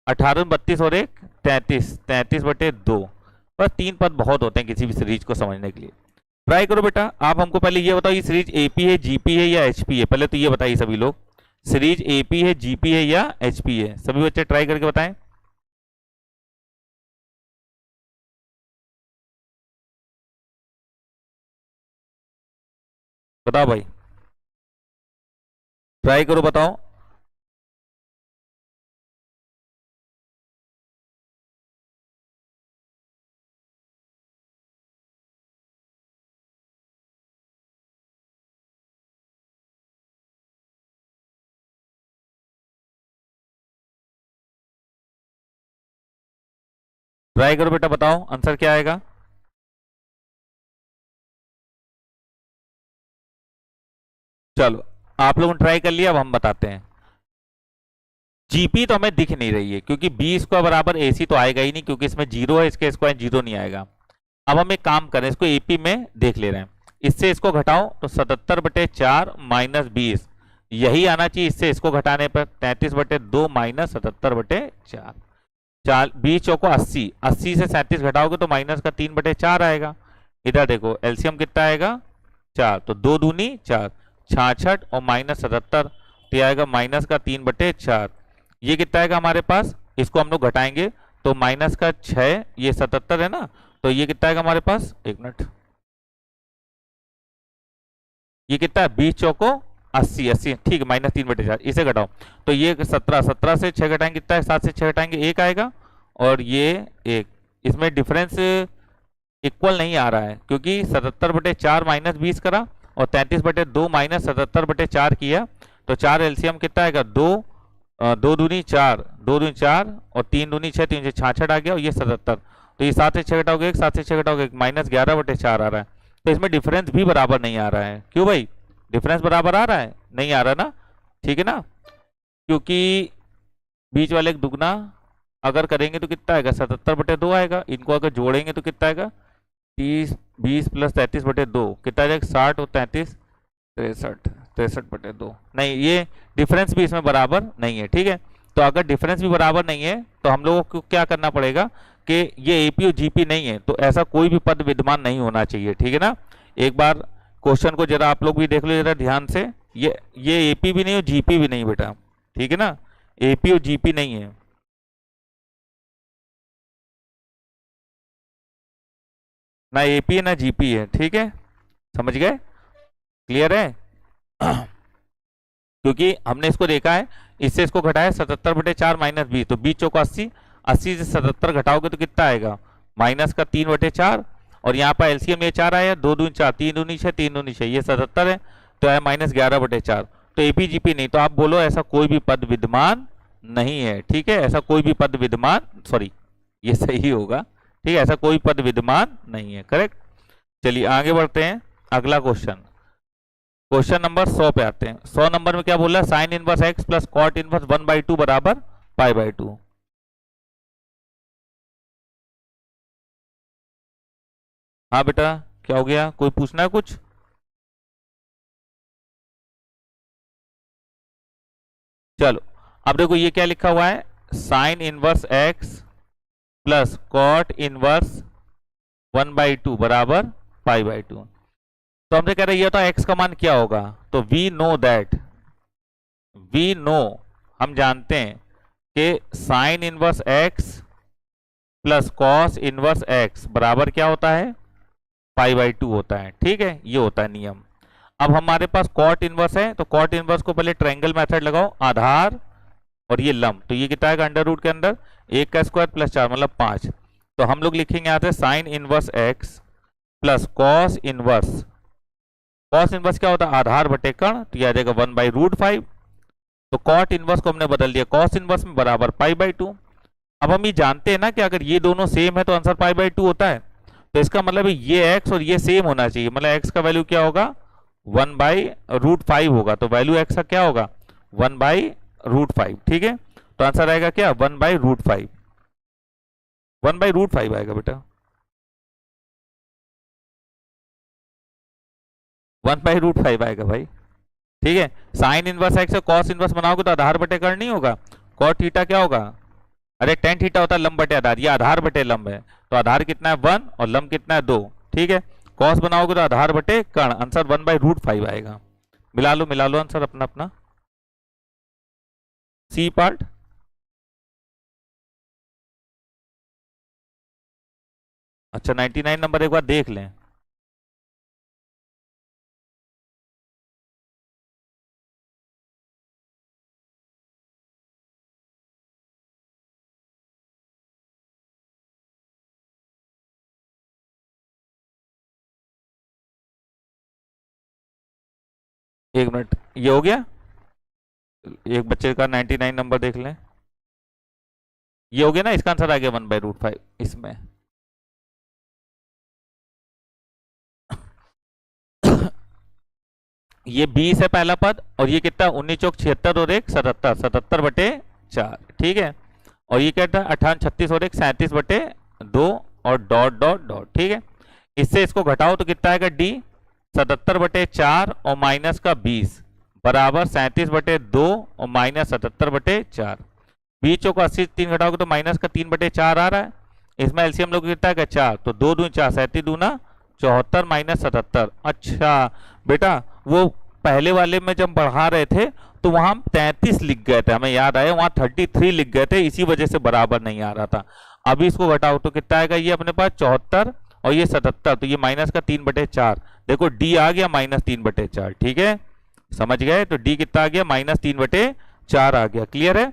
18 32 और 1 33 33/2। बस 3 पद बहुत होते हैं किसी भी सीरीज को समझने के लिए। ट्राई करो बेटा। आप हमको पहले ये बताओ, ये सीरीज एपी है, जीपी है या एचपी है? पहले तो ये बताइए सभी लोग, सीरीज एपी है, जीपी है या एचपी है? सभी बच्चे ट्राई करके बताएं। बताओ भाई, ट्राई करो, बताओ। ट्राई करो बेटा, बताओ आंसर क्या आएगा। चलो आप लोगों ने ट्राई कर लिया, अब हम बताते हैं। जीपी तो हमें दिख नहीं रही है, क्योंकि बी स्क्वायर बराबर एसी तो आएगा ही नहीं, क्योंकि इसमें 0 है, इसके स्क्वायर 0 नहीं आएगा। अब हम एक काम करें, इसको एपी में देख ले रहे हैं। इससे इसको घटाओ तो 77/4 माइनस 20, यही आना चाहिए। इससे इसको घटाने पर 33/2 माइनस 77/4, 20 चौको 80, 80 से 37 घटाओगे तो माइनस का 3/4 आएगा। इधर देखो एलसीएम कितना आएगा, 4, तो 2 दूनी 4, 66 और माइनस 77, तो आएगा माइनस का 3/4। ये कितना आएगा हमारे पास, इसको हम लोग घटाएंगे तो माइनस का 6, ये 77 है ना, तो ये कितना आएगा हमारे पास, एक मिनट, ये कितना है, 20 चौको 80, 80 ठीक है, माइनस 3/4, इसे घटाओ तो ये 17, 17 से 6 घटाएंगे कितना है, 7 से 6 घटाएंगे 1 आएगा, और ये 1। इसमें डिफरेंस इक्वल नहीं आ रहा है, क्योंकि 77/4 माइनस 20 करा और 33/2 माइनस 77/4 किया, तो 4 एलसीएम कितना आएगा, 2, 2 दूनी 4, 2 दूनी 4 और 3 दूनी 6, 3 से 66 आ गया, और ये 77, तो ये 7 से 6 घटाओगे 1, 7 से 6 घटाओगे माइनस 11/4 आ रहा है। तो इसमें डिफरेंस भी बराबर नहीं आ रहा है। क्यों भाई, डिफरेंस बराबर आ रहा है? नहीं आ रहा ना, ठीक है ना, क्योंकि बीच वाले एक दुगना अगर करेंगे तो कितना आएगा, 77/2 आएगा। इनको अगर जोड़ेंगे तो कितना आएगा, 30 20 प्लस 33/2 कितना आ जाएगा, 60 और 33 63, 63/2। नहीं, ये डिफरेंस भी इसमें बराबर नहीं है, ठीक है। तो अगर डिफरेंस भी बराबर नहीं है तो हम लोगों को क्या करना पड़ेगा कि ये एपी और जीपी नहीं है, तो ऐसा कोई भी पद विद्यमान नहीं होना चाहिए, ठीक है ना। एक बार क्वेश्चन को जरा आप लोग भी देख लो जरा ध्यान से, ये एपी भी नहीं और जीपी भी नहीं बेटा, ठीक है ना, एपी और जीपी नहीं है। ना एपी है ना जीपी है, ठीक है, समझ गए, क्लियर है। क्योंकि हमने इसको देखा है, इससे इसको घटाया 77/4 माइनस 20, तो 20 चौको 80, 80 से 77 घटाओगे तो कितना आएगा, माइनस का 3/4, और यहाँ पर एलसीएम ये 4 आया, 2 दूनी 4, 3 दूनी 6, 3 दूनी 6, ये 77 है, तो आया माइनस 11/4। तो एपी जीपी नहीं, तो आप बोलो ऐसा कोई भी पद विद्यमान नहीं है, ठीक है, ऐसा कोई भी पद विद्यमान, सॉरी ये सही होगा, ठीक है, ऐसा कोई पद विद्यमान नहीं है, करेक्ट। चलिए आगे बढ़ते हैं, अगला क्वेश्चन। क्वेश्चन नंबर 100 पे आते हैं। 100 नंबर में क्या बोला, sine inverse X plus cot inverse 1/2 बराबर π/2। हाँ बेटा, क्या हो गया, कोई पूछना है कुछ? चलो अब देखो ये क्या लिखा हुआ है, sine inverse X plus cot inverse 1/2 बराबर π/2। तो हमसे कह रहे ये तो एक्स का मान क्या होगा, तो वी नो हम जानते हैं कि sign inverse X plus cos inverse x बराबर क्या होता है, π/2 होता है। ठीक है, ये होता है नियम। अब हमारे पास कॉट इनवर्स है, तो कॉट इनवर्स को पहले ट्रायंगल मेथड लगाओ, आधार और ये लंब, तो ये कितना है अंडर रूट के अंदर 1 का स्क्वायर प्लस 4 मतलब 5। तो हम लोग लिखेंगे यहाँ से sign inverse X plus cos inverse क्या होता है, आधार बटे कर्ण, तो यह आ जाएगा 1/√5। तो कॉट इनवर्स को हमने बदल दिया कॉस इनवर्स में बराबर π/2। अब हम ये जानते हैं ना कि अगर ये दोनों सेम है तो आंसर π/2 होता है, तो इसका मतलब है ये x और ये सेम होना चाहिए, मतलब x का वैल्यू क्या होगा 1/√5 होगा, तो वैल्यू x का क्या होगा 1/√5। ठीक है, तो आंसर आएगा क्या 1/√5, 1/√5 आएगा बेटा, 1/√5 आएगा भाई। ठीक है, साइन इनवर्स एक्स से कॉस इनवर्स बनाओगे तो आधार बटे कर्ण नहीं होगा, कॉट थीटा क्या होगा, अरे टेन थीटा होता है लंब बटे आधार, ये आधार बटे लंब है, तो आधार कितना है 1 और लंब कितना है 2। ठीक है, कॉस बनाओगे तो आधार बटे कर्ण, आंसर 1/√5 आएगा। मिला लो आंसर अपना अपना। सी पार्ट, अच्छा 99 नंबर एक बार देख लें। एक मिनट, ये हो गया, एक बच्चे का 99 नंबर देख लें, ये हो गया ना, इसका आंसर आ गया 1/√5 इसमें। ये 20 है पहला पद, और ये कितना 19 चौक 76 और 1 77, 77/4। ठीक है, और ये कहता है 58 36 और 1 37/2 और डॉट डॉट डॉट। ठीक है, इससे इसको घटाओ तो कितना आएगा डी 77/4 और माइनस का 20 बराबर 37/2 और माइनस 77/4। 20 चौक 80 3 घटाओगे तो माइनस का 3/4 आ रहा है, इसमें एलसीएम लोग कितना है 4, तो 2 दूनी 4 37 दूना 74 माइनस 77। अच्छा बेटा, वो पहले वाले में जब बढ़ा रहे थे तो वहां हम 33 लिख गए थे, हमें याद आया, वहां 33 लिख गए थे, इसी वजह से बराबर नहीं आ रहा था। अभी इसको घटाओ तो कितना आएगा, ये अपने पास 74 और ये 77, तो ये माइनस का 3/4, देखो डी आ गया माइनस 3/4। ठीक है, समझ गए, तो डी कितना आ गया माइनस 3/4 आ गया। क्लियर है,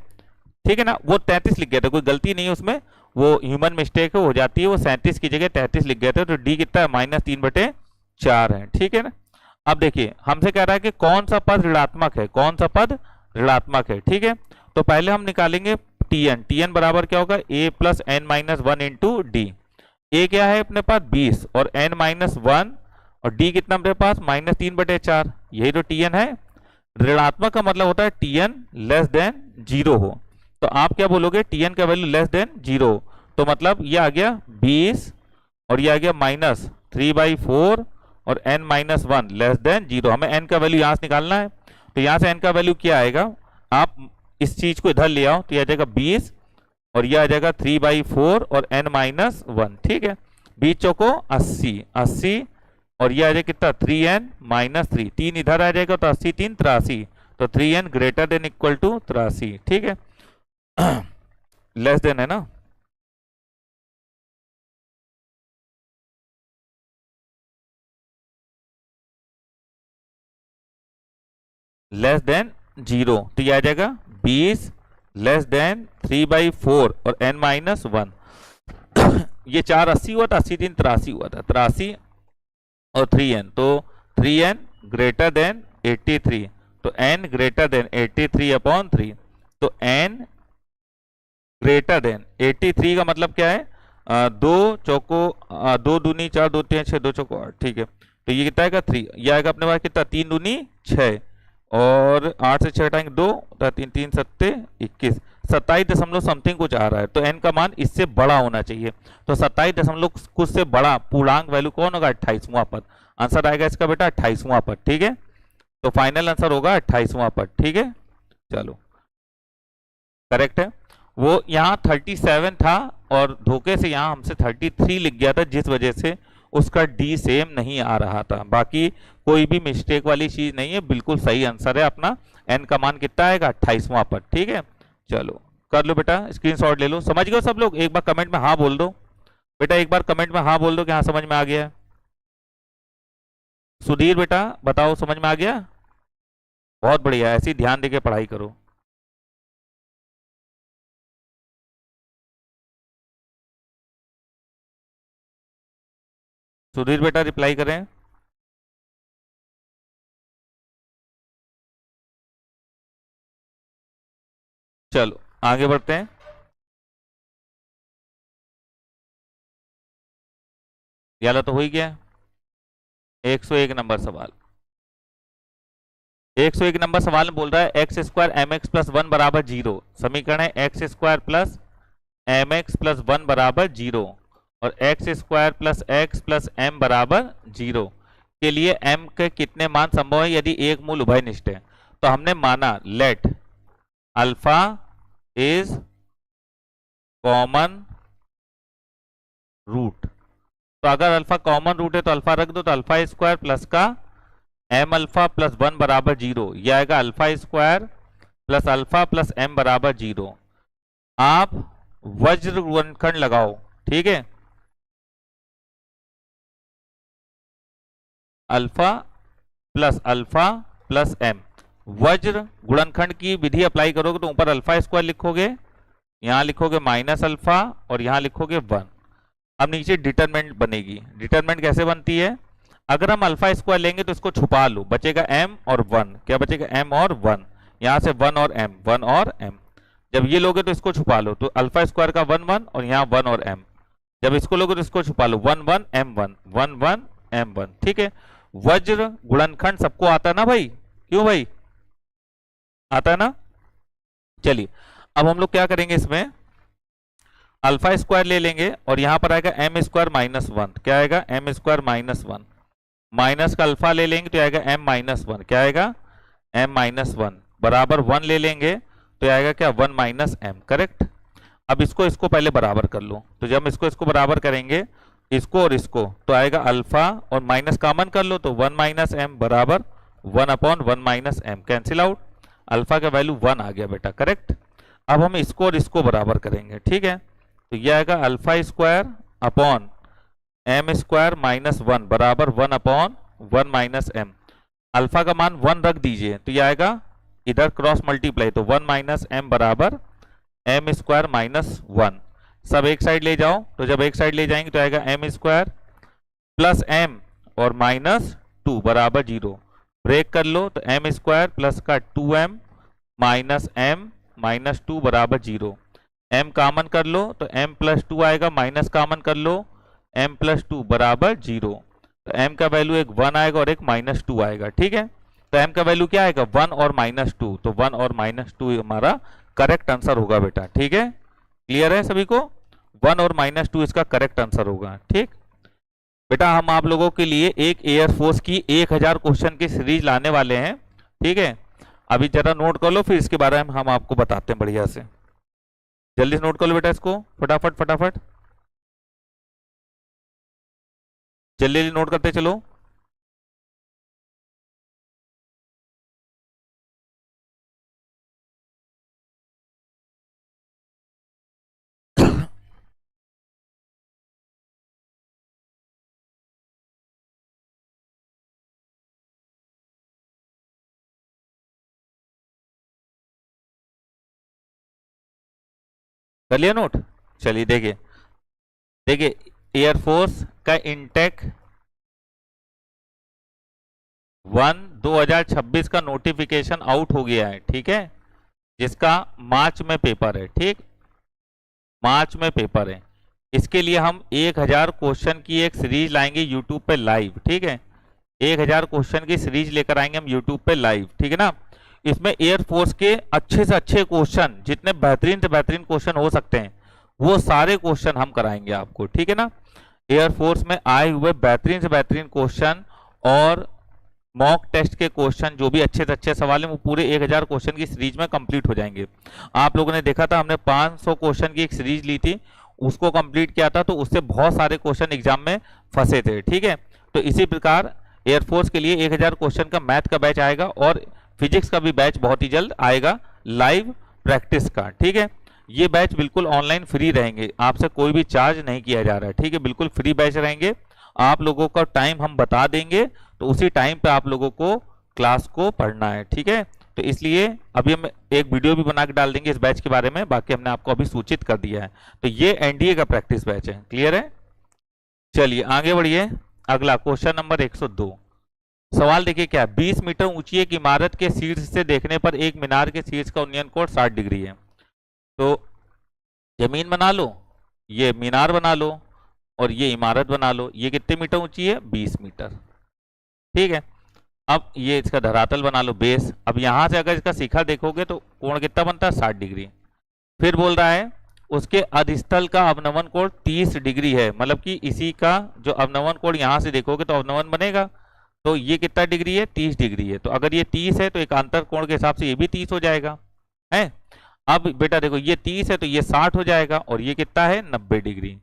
ठीक है ना, वो 33 लिख गए थे, कोई गलती नहीं है उसमें, वो ह्यूमन मिस्टेक हो जाती है, वो 37 की जगह 33 लिख गए थे, तो डी कितना है माइनस 3/4 है। ठीक है ना, अब देखिए हमसे कह रहा है कि कौन सा पद ऋणात्मक है, कौन सा पद ऋणात्मक है। ठीक है, तो पहले हम निकालेंगे टीएन, टीएन बराबर क्या होगा a plus n minus 1 into d. A क्या है अपने पास 20 और n माइनस 1 और डी कितना अपने पास माइनस 3/4, यही तो टीएन है। ऋणात्मक का मतलब होता है टीएन लेस देन 0 हो, तो आप क्या बोलोगे टीएन का वैल्यू लेस देन 0, तो मतलब ये आ गया 20 और ये आ गया माइनस 3/4 और n माइनस 1 लेस देन 0। हमें n का वैल्यू यहां से निकालना है, तो यहां से n का वैल्यू क्या आएगा, आप इस चीज को इधर ले आओ तो यह आ जाएगा 20 और यह आ जाएगा 3/4 और n माइनस 1। ठीक है, 20 चौको 80 80 और यह आ जाएगा कितना 3n माइनस 3, 3 इधर आ जाएगा तो 80 3 83, तो 3n greater than equal to 83। ठीक है, लेस देन है ना, लेस देन 0, तो यह आ जाएगा 20 लेस देन 3/4 और n माइनस 1। ये 4 80 हुआ था, 80 3 83 हुआ था, 83 और 3n, तो 3n ग्रेटर देन 83, तो n ग्रेटर देन 83/3, तो n ग्रेटर देन 83 का मतलब क्या है, 2 चौको 2 दूनी 4 2 3 6 2 चौको 8। ठीक है, तो ये कितना आएगा 3, ये आएगा अपने पास कितना 3 दूनी 6 और 8 से 6 हटाएंगे 2, तो 3 3 सत्ते 21, 27 दशमलव समथिंग कुछ आ रहा है, तो n का मान इससे बड़ा होना चाहिए। तो 27 दशमलव कुछ से बड़ा पूर्णांक वैल्यू कौन होगा? 28वां पद। आंसर आएगा इसका बेटा 28वां पद। ठीक है, तो फाइनल आंसर होगा 28वां पद। ठीक है, चलो करेक्ट है। वो यहाँ 37 था और धोखे से यहाँ हमसे 33 लिख गया था, जिस वजह से उसका डी सेम नहीं आ रहा था। बाकी कोई भी मिस्टेक वाली चीज नहीं है, बिल्कुल सही आंसर है अपना। एन का मान कितना आएगा? 28वां पद। ठीक है, चलो कर लो बेटा, स्क्रीनशॉट ले लो। समझ गए सब लोग? एक बार कमेंट में हाँ बोल दो बेटा, एक बार कमेंट में हाँ बोल दो कि हाँ समझ में आ गया है। सुधीर बेटा बताओ, समझ में आ गया? बहुत बढ़िया, ऐसी ध्यान देके पढ़ाई करो। सुधीर बेटा रिप्लाई करें। चलो आगे बढ़ते हैं। याला तो हो ही गया। 101 नंबर सवाल। 101 नंबर सवाल में बोल रहा है x square M X plus 1 बराबर 0। समीकरण है x square plus M X plus 1 बराबर 0 और X square plus X plus M बराबर 0 के लिए एम के कितने मान संभव है यदि एक मूल उभयनिष्ठ है। तो हमने माना let alpha is common root. तो अगर अल्फा कॉमन रूट है तो अल्फा रख दो, तो अल्फा स्क्वायर प्लस का एम अल्फा प्लस 1 बराबर 0, यह आएगा alpha square plus alpha plus M बराबर 0। आप वज्र गुणनखंड लगाओ। ठीक है, अल्फा प्लस एम, वज्र गुणनखंड की विधि अप्लाई करोगे तो ऊपर अल्फा स्क्वायर लिखोगे, यहां लिखोगे माइनस अल्फा और यहां लिखोगे 1। अब नीचे डिटरमिनेंट बनेगी। डिटरमिनेंट कैसे बनती है? अगर हम अल्फा स्क्वायर लेंगे तो इसको छुपा लो, बचेगा m और 1। क्या बचेगा? m और 1। यहां से 1 और m, 1 और m। जब ये लोगे तो इसको छुपा लो, तो अल्फा स्क्वायर का 1 1 और यहाँ 1 और m। जब इसको लोगे तो इसको छुपा लो, 1 1 m 1, 1 1 m 1। ठीक है, वज्र गुणनखंड सबको आता है ना भाई? क्यों भाई? आता है ना? चलिए अब हम लोग क्या करेंगे, इसमें अल्फा स्क्वायर ले लेंगे और यहां पर आएगा एम स्क्वायर माइनस 1। क्या आएगा? M square minus 1। माइनस का अल्फा ले लेंगे तो आएगा एम माइनस 1। क्या आएगा? एम माइनस 1 बराबर 1 ले लेंगे तो आएगा क्या? 1 माइनस एम। करेक्ट। अब इसको पहले बराबर कर लो, तो जब इसको बराबर करेंगे इसको और इसको, तो आएगा अल्फा और माइनस कॉमन कर लो, तो 1 माइनस एम बराबर 1 upon 1 minus M, cancel out. Alpha का वैल्यू 1 आ गया बेटा। करेक्ट। अब हम इसको और इसको बराबर करेंगे। ठीक है, तो यह आएगा alpha square upon M square minus 1 बराबर 1 अपॉन 1 माइनस एम। अल्फा का मान 1 रख दीजिए तो यह आएगा इधर क्रॉस मल्टीप्लाई, तो 1 माइनस एम बराबर एम स्क्वायर माइनस 1। सब एक साइड ले जाओ, तो जब एक साइड ले जाएंगे तो आएगा एम स्क्वायर प्लस एम और माइनस 2 बराबर 0। ब्रेक कर लो तो एम स्क्वायर प्लस का 2m माइनस एम माइनस 2 बराबर 0। m कॉमन कर लो तो m प्लस 2 आएगा, माइनस कॉमन कर लो m प्लस 2 बराबर 0। तो m का वैल्यू एक 1 आएगा और एक माइनस 2 आएगा। ठीक है, तो m का वैल्यू क्या आएगा? 1 और माइनस 2, तो 1 और माइनस 2 हमारा करेक्ट आंसर होगा बेटा। ठीक है, क्लियर है सभी को? 1 और माइनस 2 इसका करेक्ट आंसर होगा। ठीक बेटा, हम आप लोगों के लिए एक एयरफोर्स की 1000 क्वेश्चन की सीरीज लाने वाले हैं। ठीक है, अभी जरा नोट कर लो, फिर इसके बारे में हम आपको बताते हैं बढ़िया से। जल्दी से नोट कर लो बेटा इसको, फटाफट फटाफट जल्दी जल्दी नोट करते चलो। कर लिया नोट? चलिए देखिए देखिए, एयरफोर्स का इंटेक 1 2026 का नोटिफिकेशन आउट हो गया है। ठीक है, जिसका मार्च में पेपर है। ठीक, मार्च में पेपर है। इसके लिए हम 1000 क्वेश्चन की एक सीरीज लाएंगे यूट्यूब पे लाइव। ठीक है, 1000 क्वेश्चन की सीरीज लेकर आएंगे हम यूट्यूब पे लाइव, ठीक है ना। इसमें एयरफोर्स के अच्छे से अच्छे क्वेश्चन, जितने बेहतरीन से बेहतरीन क्वेश्चन हो सकते हैं वो सारे क्वेश्चन हम कराएंगे आपको, ठीक है ना। एयरफोर्स में आए हुए बेहतरीन से बेहतरीन क्वेश्चन और मॉक टेस्ट के क्वेश्चन, जो भी अच्छे से अच्छे सवाल हैं, वो पूरे 1000 क्वेश्चन की सीरीज में कंप्लीट हो जाएंगे। आप लोगों ने देखा था हमने 500 क्वेश्चन की एक सीरीज ली थी, उसको कंप्लीट किया था, तो उससे बहुत सारे क्वेश्चन एग्जाम में फंसे थे, ठीक है। तो इसी प्रकार एयरफोर्स के लिए 1000 क्वेश्चन का मैथ का बैच आएगा और फिजिक्स का भी बैच बहुत ही जल्द आएगा, लाइव प्रैक्टिस का, ठीक है। ये बैच बिल्कुल ऑनलाइन फ्री रहेंगे, आपसे कोई भी चार्ज नहीं किया जा रहा है, ठीक है। बिल्कुल फ्री बैच रहेंगे, आप लोगों का टाइम हम बता देंगे, तो उसी टाइम पे आप लोगों को क्लास को पढ़ना है, ठीक है। तो इसलिए अभी हम एक वीडियो भी बना के डाल देंगे इस बैच के बारे में, बाकी हमने आपको अभी सूचित कर दिया है। तो ये एनडीए का प्रैक्टिस बैच है, क्लियर है। चलिए आगे बढ़िए, अगला क्वेश्चन नंबर 102। सवाल देखिए क्या, 20 मीटर ऊंची एक इमारत के शीर्ष से देखने पर एक मीनार के शीर्ष का उन्नयन कोण 60 डिग्री है। तो जमीन बना लो, ये मीनार बना लो और ये इमारत बना लो। ये कितने मीटर ऊंची है? 20 मीटर, ठीक है। अब ये इसका धरातल बना लो, बेस। अब यहां से अगर इसका शिखर देखोगे तो कोण कितना बनता है? 60 डिग्री। फिर बोल रहा है उसके अधस्थल का अवनमन कोण 30 डिग्री है, मतलब कि इसी का जो अवनमन कोण यहां से देखोगे तो अवनमन बनेगा, तो ये कितना डिग्री है? 30 डिग्री है। तो अगर ये 30 है तो एकांतर कोण के हिसाब से ये भी 30 हो जाएगा, है। अब बेटा देखो ये 30 है तो ये 60 हो जाएगा, और ये कितना है? 90 डिग्री।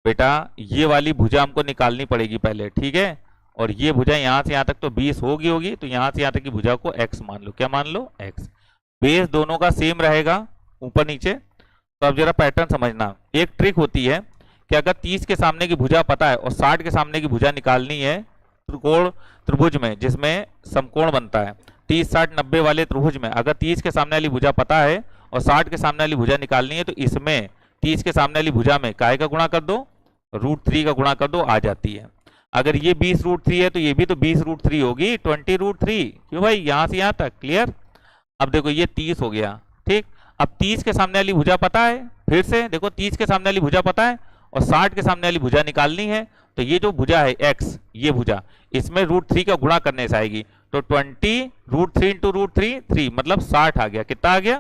बेटा ये वाली भुजा हमको निकालनी पड़ेगी पहले, ठीक है। और ये भुजा यहाँ से यहाँ तक तो 20 होगी, तो यहाँ से यहाँ तक की भुजा को x मान लो। क्या मान लो? x। बेस दोनों का सेम रहेगा, ऊपर नीचे। तो अब जरा पैटर्न समझना। एक ट्रिक होती है कि अगर 30 के सामने की भुजा पता है और 60 के सामने की भुजा निकालनी है त्रिकोण त्रिभुज में, जिसमें समकोण बनता है 30 60 90 वाले त्रिभुज में, अगर 30 के सामने वाली भुजा पता है और 60 के सामने वाली भुजा निकालनी है, तो इसमें 30 के सामने वाली भुजा में काय का गुणा कर दो? √3 का गुणा कर दो, आ जाती है। अगर ये 20 √3 है तो ये भी तो 20 √3 होगी, 20 √3। क्यों भाई? यहां से यहां तक क्लियर। अब देखो ये 30 हो गया, ठीक। अब 30 के सामने वाली भुजा पता है, फिर से देखो 30 के सामने वाली भुजा पता है और 60 के सामने वाली भुजा निकालनी है, तो ये जो भुजा है x, ये भुजा इसमें √3 का गुणा करने से आएगी, तो 20 √3 × √3 3, मतलब 60 आ गया। कितना आ गया?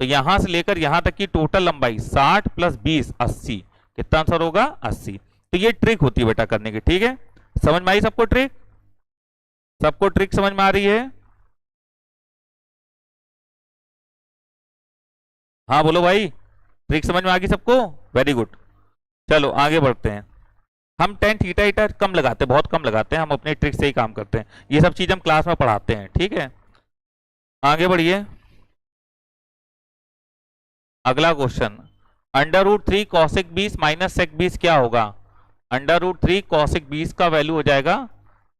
तो यहां से लेकर यहां तक की टोटल लंबाई 60 + 20 80। कितना आंसर होगा? 80। तो ये ट्रिक होती है बेटा करने की, ठीक है। समझ में आई सबको ट्रिक? सबको ट्रिक समझ में आ रही है? हाँ बोलो भाई, ट्रिक समझ में आ गई सबको? Very good. चलो आगे बढ़ते हैं। हम tan थीटा कम लगाते हैं, बहुत कम लगाते हैं, हम अपनी ट्रिक से ही काम करते हैं। ये सब चीज हम क्लास में पढ़ाते हैं, ठीक है। आगे बढ़िए, अगला क्वेश्चन। √3 cosec 20 - sec 20 क्या होगा? √3 cosec 20 का वैल्यू हो जाएगा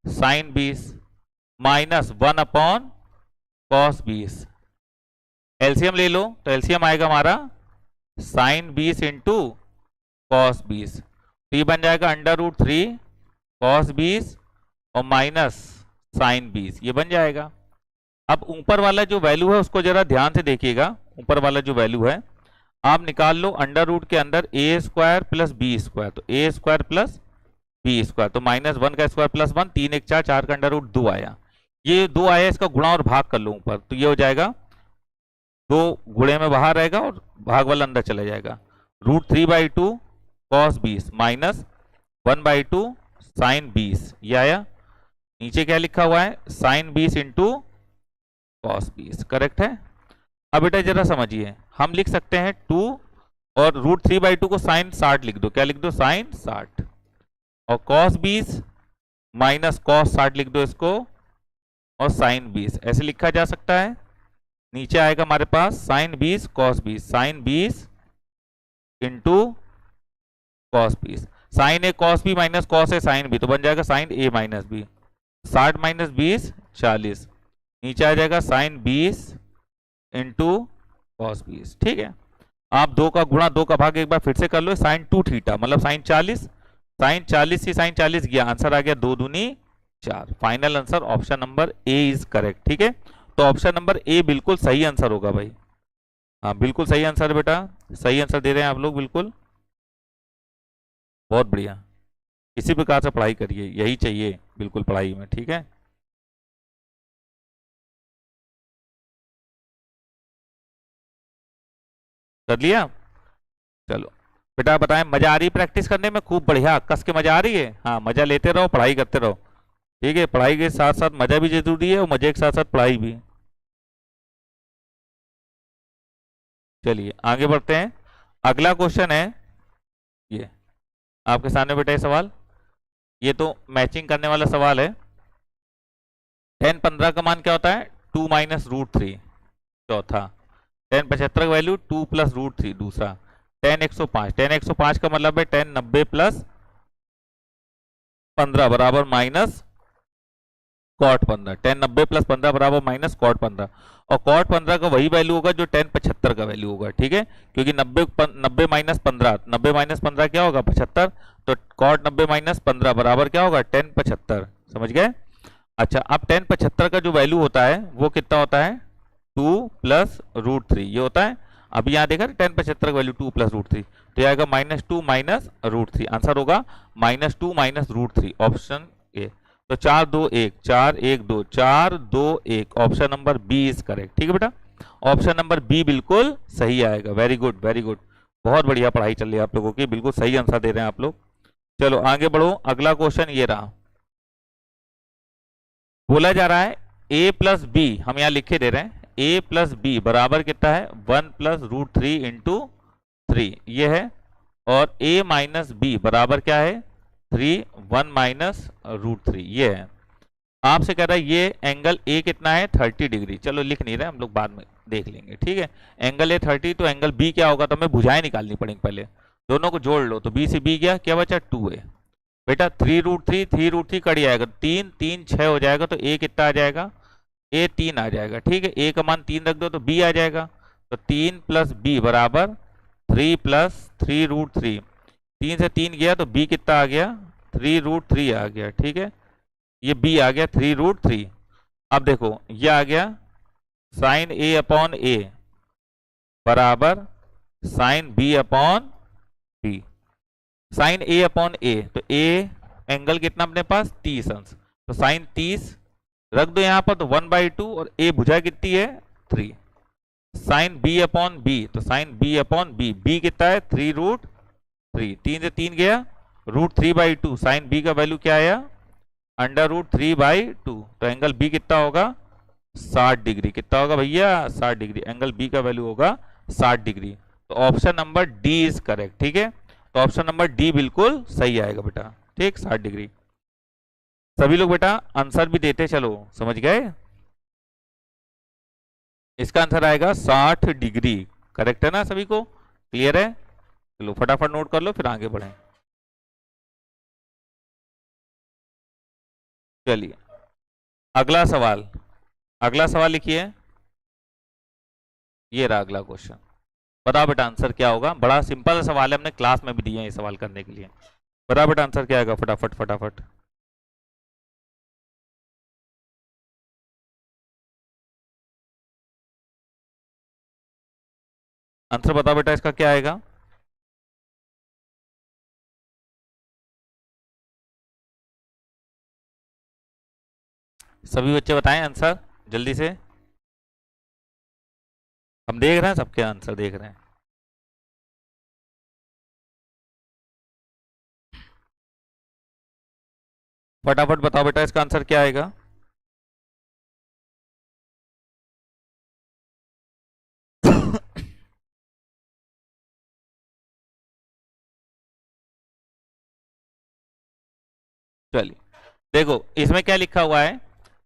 sin 20 -1 cos 20। एलसीएम ले लो, तो एलसीएम आएगा हमारा sin 20 × cos 20, तो ये बन जाएगा √3 cos 20 और माइनस sin 20, ये बन जाएगा। अब ऊपर वाला जो वैल्यू है उसको जरा ध्यान से देखिएगा। ऊपर वाला जो वैल्यू है आप निकाल लो, अंडर के अंदर a² + b², तो a² + b², तो -1 का स्क्वायर +1, 3 1 4, 4 का अंडर रूट 2 आया। ये 2 आया, इसका गुणा और भाग कर लो ऊपर, तो ये हो जाएगा 2 गुणे में बाहर रहेगा और भाग वाला अंदर चला जाएगा। √3/2 cos 20 -1/2 sin 20, ये आया। नीचे क्या लिखा हुआ है? sin 20 × cos 20, करेक्ट है। अब बेटा जरा समझिए, हम लिख सकते हैं 2 और √3/2 को sin 60 लिख दो। क्या लिख दो? sin 60। और cos 20 - cos 60 लिख दो इसको, और sin 20 ऐसे लिखा जा सकता है। नीचे आएगा हमारे पास sin 20 cos 20, sin 20 × cos 20। sin a cos b - cos a sin b, तो बन जाएगा sin a - b। 60 - 20 40, नीचे आ जाएगा sin 20 × cos 20, ठीक है। आप 2 का गुणा 2 का भाग एक बार फिर से कर लो, sin 2 थीटा मतलब sin 40, sin 40 से sin 40 गया, आंसर आ गया 2 दूनी 4। Final answer option number A is correct, ठीक है। तो ऑप्शन नंबर ए बिल्कुल सही आंसर होगा भाई। हाँ बिल्कुल सही आंसर बेटा, सही आंसर दे रहे हैं आप लोग, बिल्कुल बहुत बढ़िया। इसी प्रकार से पढ़ाई करिए, यही चाहिए बिल्कुल पढ़ाई में, ठीक है। कर लिया? चलो बेटा बताएं, मजा आ रही प्रैक्टिस करने में? खूब बढ़िया, कस के मजा आ रही है? हाँ, मजा लेते रहो, पढ़ाई करते रहो, ठीक है। पढ़ाई के साथ साथ मजा भी जरूरी है और मजे के साथ साथ पढ़ाई भी। चलिए आगे बढ़ते हैं। अगला क्वेश्चन है ये आपके सामने बेटा, ये सवाल, ये तो मैचिंग करने वाला सवाल है। 10 15 का मान क्या होता है? 2 माइनस रूट थ्री, चौथा। 10 75 का वैल्यू 2 प्लस रूट थ्री, दूसरा। 10 105, 10 105 का मतलब है 10 90 प्लस 15 बराबर माइनस कॉट 15। 10 90 प्लस 15 बराबर माइनस कॉट 15, और कॉट 15 का वही वैल्यू होगा जो 10 75 का वैल्यू होगा, ठीक है। क्योंकि 90 माइनस 15, 90 माइनस 15 क्या होगा? 75। तो कॉट 90 माइनस 15 बराबर क्या होगा? 10 75। समझ गए? अच्छा, अब 10 75 का जो वैल्यू होता है वो कितना होता है? 2 प्लस रूट थ्री, ये होता है। अब यहाँ देखा 10 75 का वैल्यू 2 प्लस रूट थ्री, तो आएगा -2 माइनस रूट थ्री। आंसर होगा -2 minus root three, option A. तो 4 2 1, 4 1 2, 4 2 1, option number B is correct, ठीक है बेटा। ऑप्शन नंबर बी बिल्कुल सही आएगा। वेरी गुड, वेरी गुड, बहुत बढ़िया पढ़ाई चल रही है आप लोगों की, बिल्कुल सही आंसर दे रहे हैं आप लोग। चलो आगे बढ़ो, अगला क्वेश्चन ये रहा। बोला जा रहा है a प्लस बी, हम यहाँ लिखे दे रहे हैं, a प्लस बी बराबर कितना है? 1 प्लस रूट थ्री इंटू 3, ये है। और a माइनस बी बराबर क्या है? 3 1 माइनस रूट थ्री, ये है। आपसे कह रहा है ये एंगल a कितना है? 30 डिग्री। चलो लिख नहीं रहे हम लोग, बाद में देख लेंगे, ठीक है। एंगल a 30, तो एंगल b क्या होगा? तो हमें भुजाएं निकालनी पड़ेंगी पहले, दोनों को जोड़ लो। तो b से b गया, क्या बचा? 2a। बेटा 3 रूट थ्री कट जाएगा, 3 3 6 हो जाएगा, तो a कितना आ जाएगा? a 3 आ जाएगा, ठीक है। a का मान 3 रख दो तो b आ जाएगा। तो 3 प्लस बी बराबर 3 प्लस 3 रूट थ्री, 3 से 3 गया तो b कितना आ गया? 3 रूट थ्री आ गया, ठीक है। ये b आ गया 3 रूट थ्री। अब देखो ये आ गया साइन a अपॉन a बराबर sine b upon b। Sine a upon a, तो a एंगल कितना अपने पास? 30 अंश, तो साइन 30 रख दो यहाँ पर, तो 1/2, और a भुजा कितनी है? 3। साइन b अपॉन b, तो sine b upon b, b कितना है? 3 रूट थ्री, 3 से 3 गया, रूट 3/2। साइन b का वैल्यू क्या आया? √3/2। तो एंगल b कितना होगा? 60 डिग्री। कितना होगा भैया? 60 डिग्री। एंगल b का वैल्यू होगा 60 डिग्री। तो option number D is correct, ठीक है। तो ऑप्शन नंबर डी बिल्कुल सही आएगा बेटा, ठीक, 60 डिग्री। सभी लोग बेटा आंसर भी देते चलो, समझ गए? इसका आंसर आएगा 60 डिग्री, करेक्ट है ना? सभी को क्लियर है? चलो फटाफट नोट कर लो, फिर आगे बढ़ें। चलिए अगला सवाल, अगला सवाल लिखिए। ये रहा अगला क्वेश्चन। बताओ बेटा आंसर क्या होगा? बड़ा सिंपल सवाल है, हमने क्लास में भी दिए हैं ये सवाल करने के लिए। बताओ बेटा आंसर क्या आएगा? फटाफट फटाफट। आंसर बताओ बेटा, इसका क्या आएगा? सभी बच्चे बताएं आंसर जल्दी से, हम देख रहे हैं, सबके आंसर देख रहे हैं। फटाफट बताओ बेटा इसका आंसर क्या आएगा? चलिए देखो इसमें क्या लिखा हुआ है,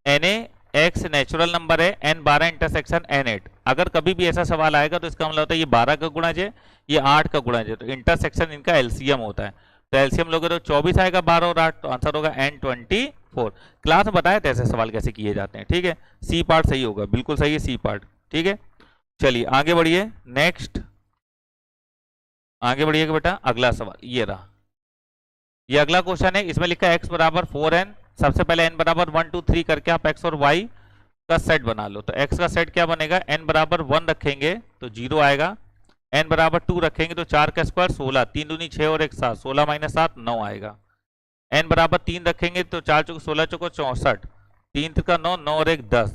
Na x नेचुरल नंबर है, n 12 इंटरसेक्शन n8। अगर कभी भी ऐसा सवाल आएगा तो इसका मतलब होता है ये 12 का गुणज है, ये 8 का गुणज है, तो इंटरसेक्शन इनका एलसीएम होता है। तो एलसीएम लोगे तो 24 आएगा, 12 और 8, तो आंसर होगा n24। क्लास में बताया था ऐसे सवाल कैसे किए जाते हैं, ठीक है। सी पार्ट सही होगा, बिल्कुल सही है सी पार्ट, ठीक है। चलिए आगे बढ़िए, नेक्स्ट आगे बढ़िएगा बेटा। अगला सवाल ये रहा, ये अगला क्वेश्चन है। इसमें लिखा है x बराबर 4n। सबसे पहले n बराबर 1 2 3 करके आप x और y का सेट बना लो। तो x का सेट क्या बनेगा? n बराबर 1 रखेंगे तो 0 आएगा, n बराबर 2 रखेंगे तो 4 का स्क्वायर 16, 3 दूनी 6 और 1 7, 16 - 7 9 आएगा। n बराबर 3 रखेंगे तो 4 चौको 16 चौको 64, 3 का 9, 9 और 1 10,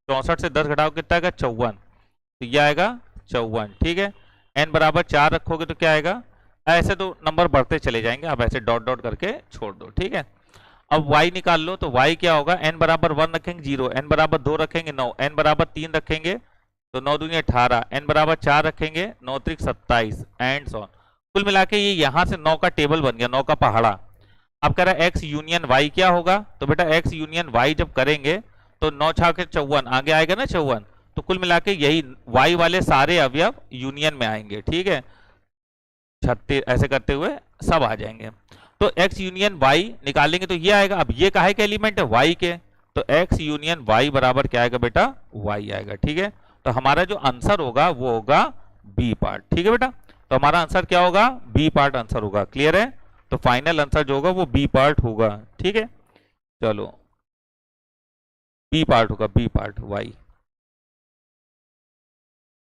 64 से 10 घटाओ कितना आएगा 54, तो यह आएगा 54। ठीक है, n बराबर 4 रखोगे तो क्या आएगा, ऐसे तो नंबर बढ़ते चले जाएंगे, आप ऐसे डॉट डॉट करके छोड़ दो। ठीक है, अब y निकाल लो, तो y क्या होगा, n बराबर 1 रखेंगे 0, n बराबर 2 रखेंगे 9, n बराबर 3 रखेंगे तो 9 दूनी 18, n बराबर 4 रखेंगे 9 त्रिक 27 एंड सो ऑन। कुल मिला के ये यहां से 9 का टेबल बन गया, 9 का पहाड़ा। अब कह रहा है x यूनियन y क्या होगा, तो बेटा x यूनियन y जब करेंगे तो 9 छा के 54 आगे आएगा ना 54, तो कुल मिला के यही y वाले सारे अवयव यूनियन में आएंगे। ठीक है, 36 ऐसे करते हुए सब आ जाएंगे। तो x यूनियन y निकालेंगे तो ये आएगा। अब ये काहे के एलिमेंट है, y के, तो x यूनियन y बराबर क्या आएगा बेटा, y आएगा। ठीक है, तो हमारा जो आंसर होगा वो होगा बी पार्ट। ठीक है बेटा, तो हमारा आंसर क्या होगा, बी पार्ट आंसर होगा। क्लियर है, तो फाइनल आंसर जो होगा वो बी पार्ट होगा। ठीक है, चलो बी पार्ट होगा, बी पार्ट y।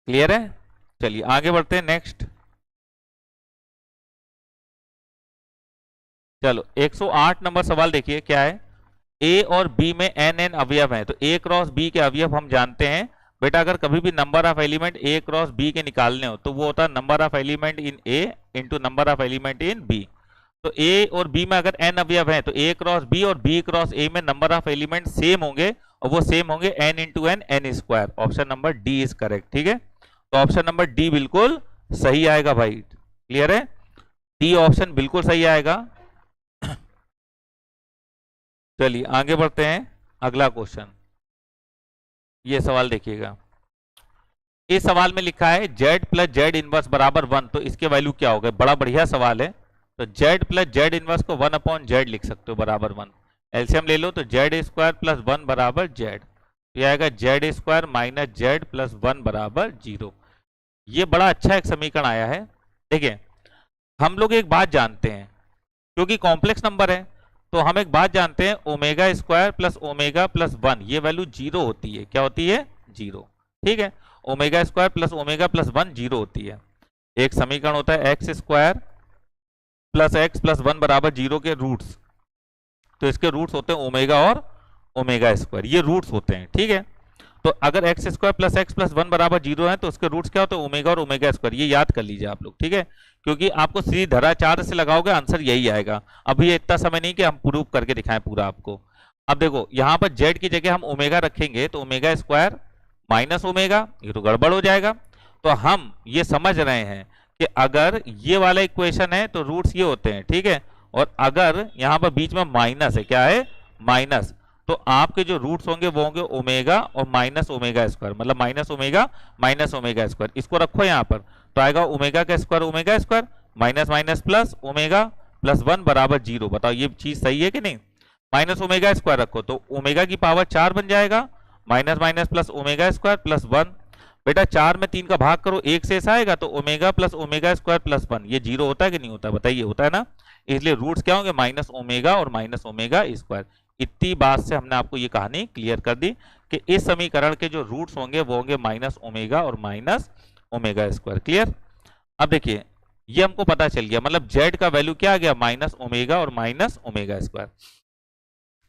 क्लियर है, चलिए आगे बढ़ते हैं नेक्स्ट। चलो 108 नंबर सवाल देखिए क्या है, a और b में n अवयव हैं, तो a क्रॉस b के अवयव हम जानते हैं बेटा। अगर कभी भी number of element a cross b के निकालने हो तो वो होता है number of element in a into number of element in b। तो a और b में अगर n अवयव हैं तो a क्रॉस b और b क्रॉस a में नंबर ऑफ एलिमेंट सेम होंगे, और वो सेम होंगे n into n, n square. Option number D is correct. ठीक है, तो ऑप्शन नंबर डी बिल्कुल सही आएगा भाई। क्लियर है, डी ऑप्शन बिल्कुल सही आएगा। चलिए आगे बढ़ते हैं, अगला क्वेश्चन। ये सवाल देखिएगा, इस सवाल में लिखा है z प्लस जेड इनवर्स बराबर 1, तो इसके वैल्यू क्या होगा। बड़ा बढ़िया सवाल है। तो z प्लस जेड इनवर्स को 1 अपॉन जेड लिख सकते हो बराबर 1। एलसीएम ले लो तो जेड स्क्वायर प्लस 1 बराबर जेड, तो यह आएगा Z square minus Z plus 1 बराबर 0। ये बड़ा अच्छा एक समीकरण आया है। देखिए हम लोग एक बात जानते हैं, क्योंकि कॉम्प्लेक्स नंबर है तो हम एक बात जानते हैं, omega square plus omega plus 1 ये वैल्यू 0 होती है। क्या होती है, 0। ठीक है, omega square plus omega plus 1 0 होती है। एक समीकरण होता है x square plus X plus 1 बराबर 0 के रूट्स, तो इसके रूट्स होते हैं ओमेगा और ओमेगा स्क्वायर, ये रूट्स होते हैं। ठीक है, तो अगर x square plus X plus 1 बराबर 0 है तो उसके रूट्स क्या होते हैं, ओमेगा और ओमेगा स्क्वायर। ये याद कर लीजिए आप लोग। ठीक है, क्योंकि आपको सीधी धराचार से लगाओगे आंसर यही आएगा। अभी इतना समय नहीं कि हम प्रूव करके दिखाएं पूरा आपको। अब देखो यहाँ पर जेड की जगह हम ओमेगा रखेंगे तो ओमेगा स्क्वायर माइनस ओमेगा, ये तो गड़बड़ हो जाएगा। तो हम ये समझ रहे हैं कि अगर ये वाला इक्वेशन है तो रूट्स ये होते हैं। ठीक है, और अगर यहाँ पर बीच में माइनस है, क्या है, माइनस, तो आपके जो रूट्स होंगे वो होंगे ओमेगा और माइनस ओमेगा स्क्वायर, मतलब माइनस ओमेगा स्क्वायर। इसको रखो यहाँ पर तो आएगा ओमेगा का square omega square minus minus plus omega plus 1 बराबर 0। बताओ ये चीज सही है कि नहीं। माइनस ओमेगा स्क्वायर रखो तो ओमेगा की पावर 4 बन जाएगा, minus minus plus omega square plus 1। बेटा 4 में 3 का भाग करो, 1 शेष आएगा, तो omega plus omega square plus 1 ये 0 होता है कि नहीं होता, बताइए, होता है ना। इसलिए रूट्स क्या होंगे, माइनस ओमेगा और माइनस ओमेगा स्क्वायर। इतनी बात से हमने आपको ये कहानी क्लियर कर दी कि इस समीकरण के जो रूट्स होंगे वो होंगे माइनस ओमेगा और माइनस ओमेगा स्क्वायर। क्लियर। अब देखिए ये हमको पता चल गया, मतलब जेड का वैल्यू क्या आ गया, माइनस ओमेगा और माइनस ओमेगा स्क्वायर।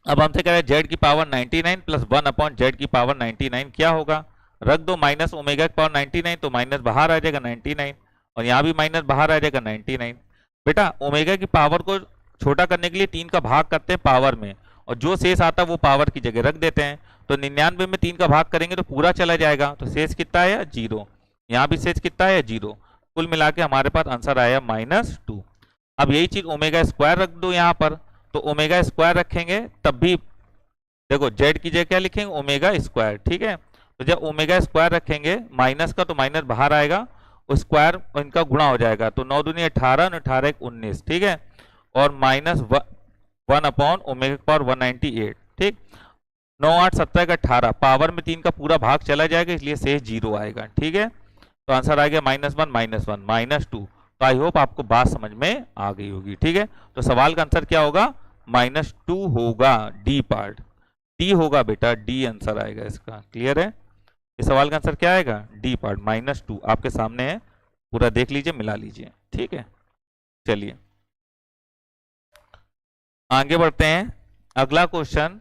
अब हमसे कह रहे हैं जेड की पावर 99 प्लस 1 अपॉन जेड की पावर 99 क्या होगा, रख दो माइनस ओमेगा की पावर 99 तो माइनस बाहर आ जाएगा 99, और यहाँ भी माइनस बाहर आ जाएगा 99। बेटा ओमेगा की पावर को छोटा करने के लिए 3 का भाग करते हैं पावर में, और जो शेष आता है वो पावर की जगह रख देते हैं। तो 99 में 3 का भाग करेंगे तो पूरा चला जाएगा, तो शेष कितना है, 0। यहाँ भी शेष कितना है, 0। कुल मिला के हमारे पास आंसर आया -2। अब यही चीज ओमेगा स्क्वायर रख दो यहाँ पर, तो ओमेगा स्क्वायर रखेंगे तब भी देखो जेड की जगह क्या लिखेंगे, ओमेगा स्क्वायर। ठीक है, तो जब ओमेगा स्क्वायर रखेंगे माइनस का तो माइनस बाहर आएगा, स्क्वायर इनका गुणा हो जाएगा, तो 9 दूनी 18 18 19। ठीक है, और माइनस 1 अपॉन ओमेगा पावर 198। ठीक, 9 8 17 का 18, पावर में 3 का पूरा भाग चला जाएगा इसलिए शेष 0 आएगा। ठीक है, तो आंसर आ गया -1 -2। तो आई होप आपको बात समझ में आ गई होगी। ठीक है, तो सवाल का आंसर क्या होगा, -2 होगा, डी पार्ट, डी होगा बेटा, डी आंसर आएगा इसका। क्लियर है, इस सवाल का आंसर क्या आएगा, डी पार्ट, -2 आपके सामने है, पूरा देख लीजिए, मिला लीजिए। ठीक है, चलिए आगे बढ़ते हैं। अगला क्वेश्चन,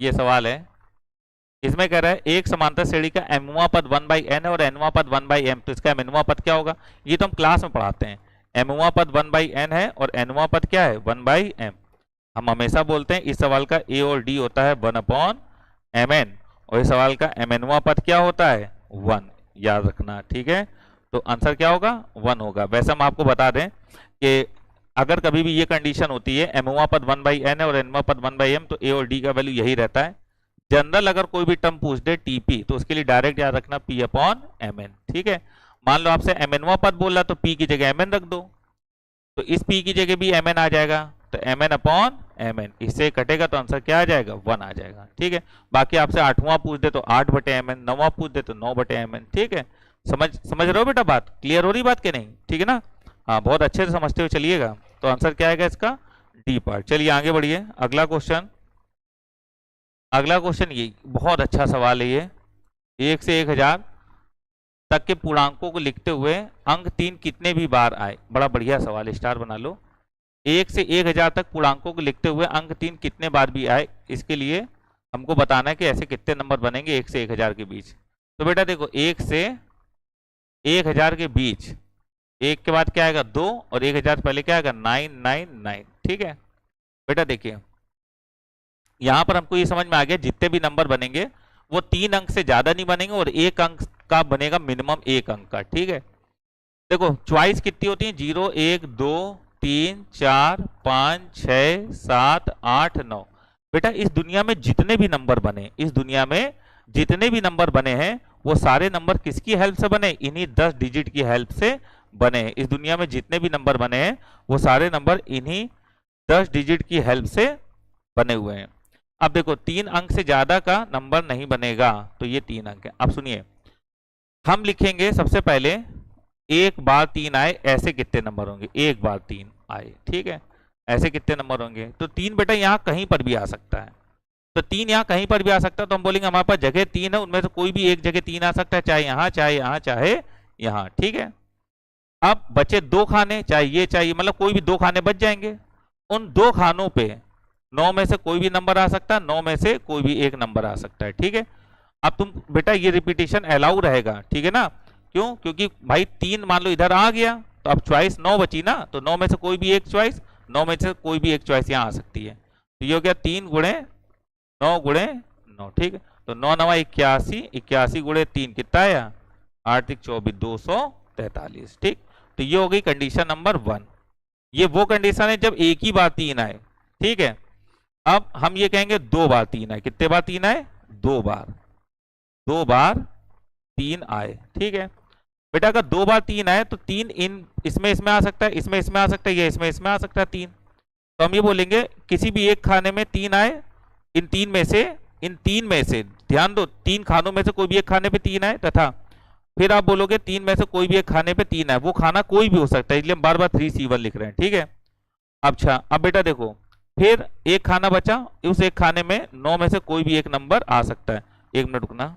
ये सवाल है, इसमें कह रहा है एक समांतर श्रेणी का एमवा पद 1/n है और एनवा पद 1/m, तो इसका एमवा पद क्या होगा? ये तो हम क्लास में पढ़ाते हैं। एमवा पद 1/n है और एनवा पद क्या है? 1/m। हम हमेशा बोलते हैं इस सवाल का ए और डी होता है 1/mn, और इस सवाल का एमएनवा पद क्या होता है? 1। याद रखना, ठीक है। तो आंसर क्या होगा? 1 होगा। वैसे हम आपको बता दें कि अगर कभी भी ये कंडीशन होती है एमवा पद 1/n है और एनवा पद 1/m, तो ए और डी का वैल्यू यही रहता है। जनरल अगर कोई भी टर्म पूछ दे टीपी, तो उसके लिए डायरेक्ट याद रखना p/mn, ठीक है। मान लो आपसे एमएनवा पद बोला तो p की जगह mn रख दो, तो इस p की जगह भी mn आ जाएगा, तो mn/mn, इससे कटेगा तो आंसर क्या आ जाएगा? 1 आ जाएगा, ठीक है। बाकी आपसे 8वां पूछ दे तो 8/mn, 9वां पूछ दे तो 9/mn, ठीक है। समझ रहे हो बेटा बात? क्लियर हो रही बात के नहीं? ठीक है ना? हाँ, बहुत अच्छे से समझते हुए चलिएगा। तो आंसर क्या आएगा इसका? D part. चलिए आगे बढ़िए। अगला क्वेश्चन, ये बहुत अच्छा सवाल है। ये 1 से 1000 तक के पूर्णांकों को लिखते हुए अंक 3 कितने भी बार आए? बड़ा बढ़िया सवाल है, स्टार बना लो। 1 से 1000 तक पूर्णांकों को लिखते हुए अंक 3 कितने बार भी आए, इसके लिए हमको बताना है कि ऐसे कितने नंबर बनेंगे 1 से 1000 के बीच। तो बेटा देखो, 1 से 1000 के बीच 1 के बाद क्या आएगा? 2, और 1000 पहले क्या आएगा? 999, ठीक है। बेटा देखिए, यहां पर हमको ये समझ में आ गया जितने भी नंबर बनेंगे वो 3 अंक से ज्यादा नहीं बनेंगे और 1 अंक का बनेगा, मिनिमम 1 अंक का, ठीक है। देखो चॉइस कितनी होती है? 0, 1, 2, 3, 4, 5, 6, 7, 8, 9। बेटा इस दुनिया में जितने भी नंबर बने, इस दुनिया में जितने भी नंबर बने हैं वो सारे नंबर किसकी हेल्प से बने? इन्हीं 10 डिजिट की हेल्प से बने हैं। इस दुनिया में जितने भी नंबर बने हैं वो सारे नंबर इन्हीं 10 डिजिट की हेल्प से बने हुए हैं। अब देखो 3 अंक से ज्यादा का नंबर नहीं बनेगा, तो ये 3 अंक है। अब सुनिए, हम लिखेंगे सबसे पहले 1 बार 3 आए, ऐसे कितने नंबर होंगे? 1 बार 3 आए, ठीक है, ऐसे कितने नंबर होंगे? तो 3 बेटा यहाँ कहीं पर भी आ सकता है, तो 3 यहाँ कहीं पर भी आ सकता है, तो हम बोलेंगे हमारे पास जगह 3 है, उनमें से कोई भी एक जगह 3 आ सकता है, चाहे यहाँ चाहे यहाँ चाहे यहाँ, ठीक है। अब बचे 2 खाने, चाहे ये चाहिए, मतलब कोई भी 2 खाने बच जाएंगे। उन 2 खानों पे 9 में से कोई भी नंबर आ सकता है, 9 में से कोई भी एक नंबर आ सकता है, ठीक है। अब तुम बेटा ये रिपीटेशन अलाउ रहेगा, ठीक है ना? क्यों? क्योंकि भाई 3 मान लो इधर आ गया, तो अब चॉइस 9 बची ना, तो 9 में से कोई भी एक चॉइस, 9 में से कोई भी एक चॉइस यहाँ आ सकती है। तो ये हो गया 3 गुणे 9 गुणे 9, ठीक है। तो 9 9 81, 81 गुणे 3 कितना आया? 8 24, 243, ठीक। तो ये हो गई कंडीशन नंबर 1। ये वो कंडीशन है जब एक ही बार 3 आए, ठीक है। अब हम ये कहेंगे 2 बार 3 आए। कितने बार 3 आए? 2 बार, 2 बार 3 आए, ठीक है। बेटा अगर 2 बार 3 आए तो 3 इसमें आ सकता है, इसमें आ सकता है, ये इसमें आ सकता है 3। तो हम ये बोलेंगे किसी भी एक खाने में 3 आए, इन तीन में से ध्यान दो, 3 खानों में से कोई भी एक खाने पे 3 आए, तथा फिर आप बोलोगे 3 में से कोई भी एक खाने पे 3 आए। वो खाना कोई भी हो सकता है, इसलिए हम बार बार 3C1 लिख रहे हैं, ठीक है। अच्छा अब बेटा देखो, फिर एक खाना बचा, उस एक खाने में 9 में से कोई भी एक नंबर आ सकता है। 1 मिनट रुकना।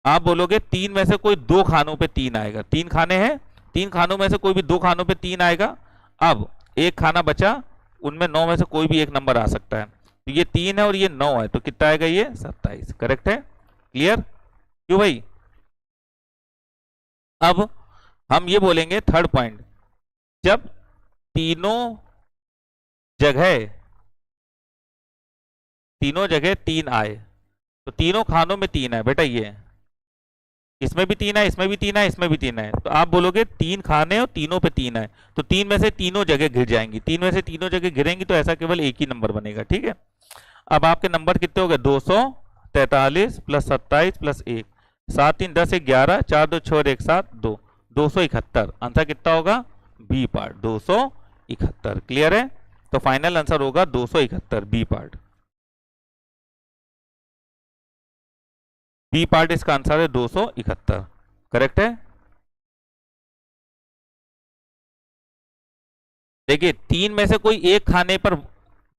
आप बोलोगे 3 में से कोई 2 खानों पे 3 आएगा। 3 खाने हैं, 3 खानों में से कोई भी 2 खानों पे 3 आएगा। अब एक खाना बचा, उनमें 9 में से कोई भी एक नंबर आ सकता है। तो ये 3 है और ये 9 है, तो कितना आएगा? ये 27। करेक्ट है? क्लियर? क्यों भाई? अब हम ये बोलेंगे थर्ड पॉइंट, जब तीनों जगह 3 आए, तो तीनों खानों में 3 है बेटा, ये इसमें भी 3 है, इसमें भी 3 है, इसमें भी 3 है। तो आप बोलोगे 3 खाने और तीनों पे 3 है, तो 3 में से तीनों जगह घिर जाएंगी। 3 में से तीनों जगह घिरेंगी तो ऐसा केवल एक ही नंबर बनेगा, ठीक है। अब आपके नंबर कितने हो गए? 243 प्लस 27 प्लस 1, 7 3 10 11, 4 2 6 1 7 2, 271। आंसर कितना होगा? B part, 271। क्लियर है? तो फाइनल आंसर होगा 271, बी पार्ट। बी पार्ट इसका आंसर है 271। करेक्ट है? देखिए 3 में से कोई एक खाने पर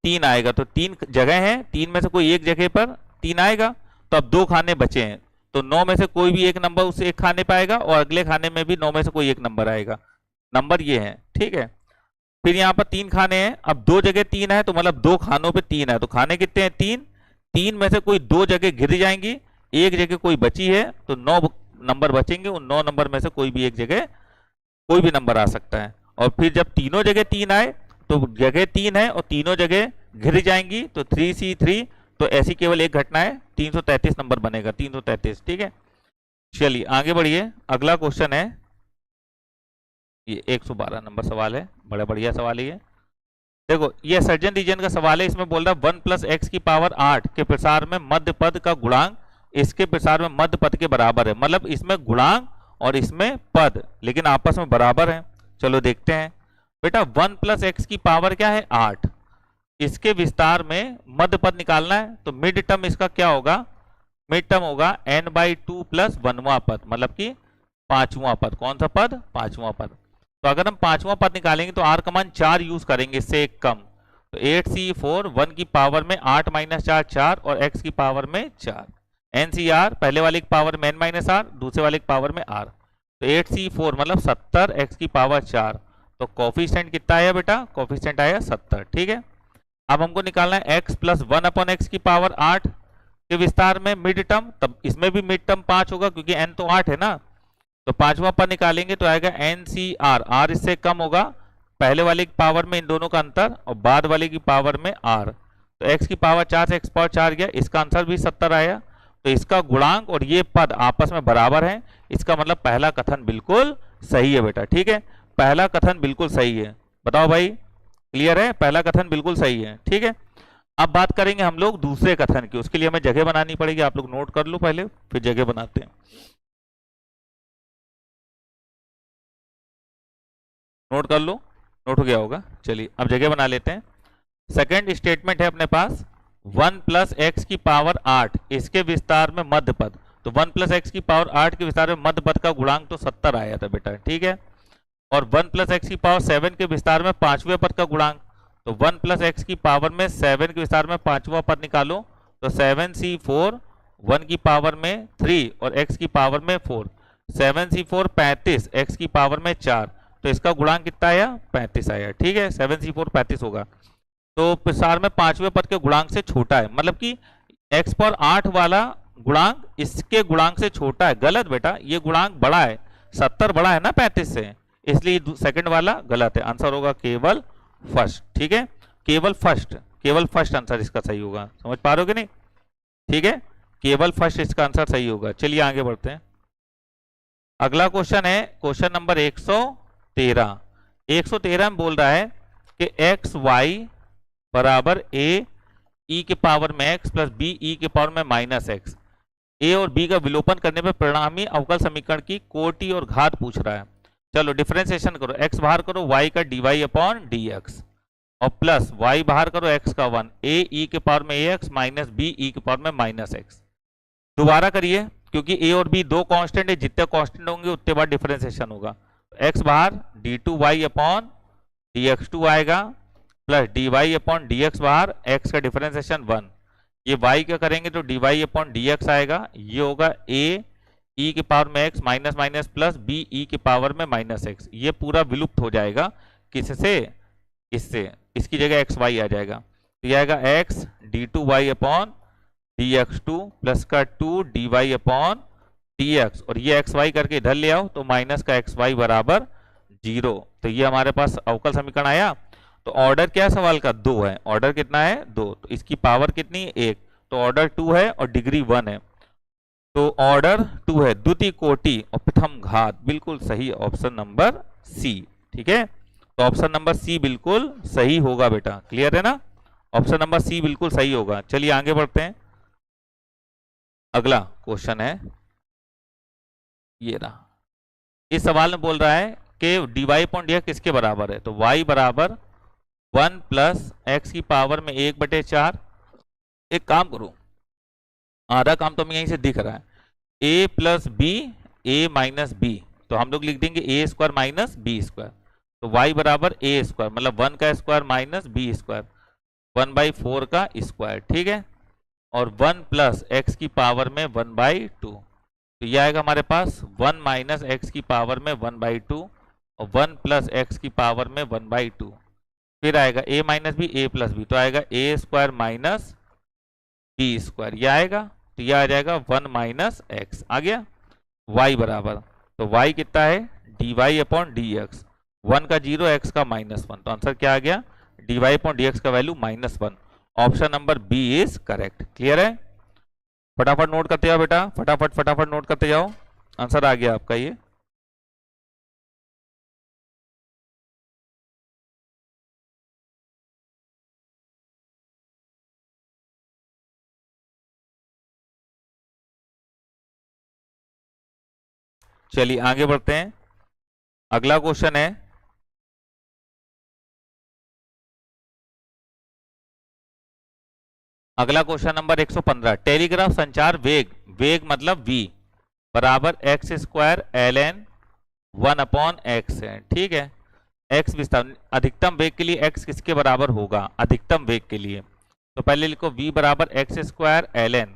3 आएगा, तो 3 जगह है, 3 में से कोई एक जगह पर 3 आएगा, तो अब 2 खाने बचे हैं, तो 9 में से कोई भी एक नंबर उस एक खाने पर आएगा और अगले खाने में भी 9 में से कोई एक नंबर आएगा। नंबर ये है, ठीक है। फिर यहाँ पर 3 खाने हैं, अब 2 जगह 3 है तो मतलब 2 खानों पे 3 है, तो खाने कितने हैं 3। 3 में से कोई 2 जगह गिर जाएंगी, एक जगह कोई बची है, तो 9 नंबर बचेंगे, उन 9 नंबर में से कोई भी एक जगह कोई भी नंबर आ सकता है। और फिर जब तीनों जगह 3 आए तो जगह 3 है और तीनों जगह घिर जाएंगी, तो 3C3, तो ऐसी केवल एक घटना है, 333 नंबर बनेगा, 333, ठीक है। चलिए आगे बढ़िए, अगला क्वेश्चन है, ये 112 नंबर सवाल है, बड़ा बढ़िया सवाल है ये। देखो ये सर्जन रीजन का सवाल है, इसमें बोल रहा है 1 + x की पावर 8 के प्रसार में मध्य पद का गुणांक इसके प्रसार में मध्य पद के बराबर है। मतलब इसमें गुणांक और इसमें पद लेकिन आपस में बराबर है। चलो देखते हैं बेटा, 1 + x की पावर क्या है 8, इसके विस्तार में मध्य पद निकालना है, तो मिड टर्म इसका क्या होगा, मिड टर्म होगा n/2 + 1वां पद, मतलब कि 5वां पद। कौन सा पद, 5वां पद। तो अगर हम 5वां पद निकालेंगे तो r का मान 4 यूज करेंगे, इससे एक कम, तो 8C4, 1 की पावर में 8 - 4 4 और x की पावर में 4, NCR पहले वाले की पावर में n - r, दूसरे वाले की पावर में r, तो 8C4 मतलब 70, x की पावर 4, तो कोफिशिएंट कितना आया बेटा, कोफिशिएंट आया 70, ठीक है। अब हमको निकालना है x + 1/x की पावर 8 के विस्तार में मिड टर्म, तब इसमें भी मिड टर्म 5 होगा क्योंकि n तो 8 है ना, तो 5वां पद निकालेंगे तो आएगा NCR, r इससे कम होगा, पहले वाले की पावर में इन दोनों का अंतर और बाद वाले की पावर में r, तो x की पावर 4 से x पावर 4 गया, इसका आंसर भी 70 आया। तो इसका गुणांक और ये पद आपस में बराबर है, इसका मतलब पहला कथन बिल्कुल सही है बेटा, ठीक है, पहला कथन बिल्कुल सही है। बताओ भाई, क्लियर है, पहला कथन बिल्कुल सही है, ठीक है। अब बात करेंगे हम लोग दूसरे कथन की, उसके लिए हमें जगह बनानी पड़ेगी, आप लोग नोट कर लो पहले, फिर जगह बनाते हैं। नोट कर लो, नोट हो गया होगा, चलिए अब जगह बना लेते हैं। सेकंड स्टेटमेंट है अपने पास 1 + x की पावर 8 इसके विस्तार में मध्य पद, तो 1 + x की पावर 8 के विस्तार में मध्य पद का गुणांक तो 70 आया था बेटा, ठीक है। और 1 + x की पावर 7 के विस्तार में 5वें पद का गुणांक, तो 1 + x की पावर में 7 के विस्तार में 5वां पद निकालो, तो 7C4, 1 की पावर में 3 और x की पावर में 4, 7C4 35, x की पावर में 4, तो इसका गुणांक कितना आया 35 आया, ठीक है, 7C4 35 होगा। तो प्रसार में 5वें पद के गुणांक से छोटा है, मतलब कि x पर 8 वाला गुणांक इसके गुणांक से छोटा है, गलत बेटा, ये गुणांक बड़ा है, 70 बड़ा है ना 35 से, इसलिए सेकंड वाला गलत है, आंसर होगा केवल फर्स्ट, ठीक है, केवल फर्स्ट आंसर इसका सही होगा, समझ पा रहे हो कि नहीं, ठीक है, केवल फर्स्ट इसका आंसर सही होगा। चलिए आगे बढ़ते हैं, अगला क्वेश्चन है क्वेश्चन नंबर 113। 113 में बोल रहा है कि एक्स वाई बराबर ए ई के पावर में एक्स प्लस बी ई के पावर में माइनस एक्स, ए और बी का विलोपन करने पर परिणामी अवकल समीकरण की कोटि और घात पूछ रहा है। चलो डिफरेंशिएशन करो, एक्स बाहर करो, वाई का dy/dx और प्लस वाई बाहर करो, एक्स का 1, ए ई के पावर में ax माइनस बी ई के पावर में माइनस एक्स। दोबारा करिए क्योंकि ए और बी दो कांस्टेंट है, जितने कांस्टेंट होंगे उतने बार डिफरेंशिएशन होगा। एक्स बाहर d2y/dx2 आएगा प्लस dy/dx बाहर, एक्स का डिफरेंशिएशन 1, ये y का करेंगे तो dy/dx आएगा, ये होगा a e के पावर में x minus minus plus b e के पावर में माइनस एक्स, ये पूरा विलुप्त हो जाएगा, किससे, इससे, इसकी जगह x y आ जाएगा, तो ये आएगा x d2y/dx2 प्लस का 2 dy/dx और ये x y करके इधर ले आओ तो माइनस का x y बराबर 0, तो ये हमारे पास अवकल समीकरण आया। तो ऑर्डर क्या है सवाल का 2 है, ऑर्डर कितना है 2, तो इसकी पावर कितनी है 1, तो ऑर्डर 2 है और डिग्री 1 है, तो ऑर्डर 2 है, द्वितीय कोटि और प्रथम घात, बिल्कुल सही ऑप्शन नंबर सी, ठीक है, तो ऑप्शन नंबर सी बिल्कुल सही होगा बेटा, क्लियर है ना, ऑप्शन नंबर सी बिल्कुल सही होगा। चलिए आगे बढ़ते हैं, अगला क्वेश्चन है ये रहा, इस सवाल में बोल रहा है कि dy/dx किसके बराबर है, तो y बराबर 1 प्लस एक्स की पावर में 1/4, एक काम करो, आधा काम तो हमें यहीं से दिख रहा है, a plus B A minus B, तो हम लोग लिख देंगे a square minus B square, तो y बराबर a स्क्वायर मतलब 1 का स्क्वायर माइनस बी स्क्वायर 1/4 का स्क्वायर, ठीक है, और 1 प्लस एक्स की पावर में 1/2, तो यह आएगा हमारे पास 1 माइनस एक्स की पावर में 1/2 और 1 प्लस एक्स की पावर में 1/2। फिर आएगा a minus B, a plus B, तो आएगा a square minus B square, ये आएगा। तो ये आ जाएगा 1 माइनस एक्स, आ गया। y बराबर, तो y कितना है, dy अपॉन डी एक्स, 1 का 0, x का -1, तो आंसर क्या आ गया, dy अपॉन डी एक्स का value -1। Option number B is correct. Clear है? फटाफट नोट करते जाओ बेटा, फटाफट फटाफट नोट करते जाओ, आंसर आ गया आपका ये। चलिए आगे बढ़ते हैं। अगला क्वेश्चन है, अगला क्वेश्चन नंबर 115। टेलीग्राफ संचार वेग, वेग मतलब v बराबर x square L N 1/x है। ठीक है, x विस्थापन, अधिकतम वेग के लिए x किसके बराबर होगा, अधिकतम वेग के लिए, तो पहले लिखो v बराबर एक्स स्क्वायर एल एन,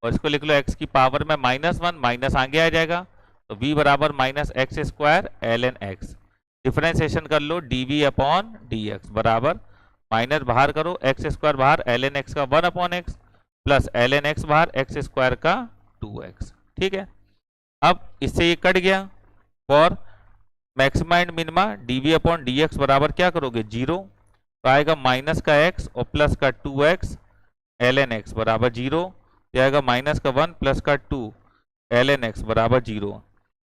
और इसको लिख लो x की पावर में -1, माइनस आगे आ जाएगा, तो v बराबर minus X square L N X. Differentiation कर लो dv अपॉन डी एक्स बराबर, माइनस बाहर करो, एक्स स्क्वायर बाहर, एल एन एक्स का 1/x plus L N X बाहर, एक्स स्क्वायर का 2x। ठीक है, अब इससे ये कट गया। For maxima and minima dv upon D X बराबर क्या करोगे, 0, तो आएगा माइनस का x और प्लस का 2x एल एन एक्स बराबर 0, ये आएगा माइनस का 1 प्लस का 2 एल एन एक्स बराबर 0,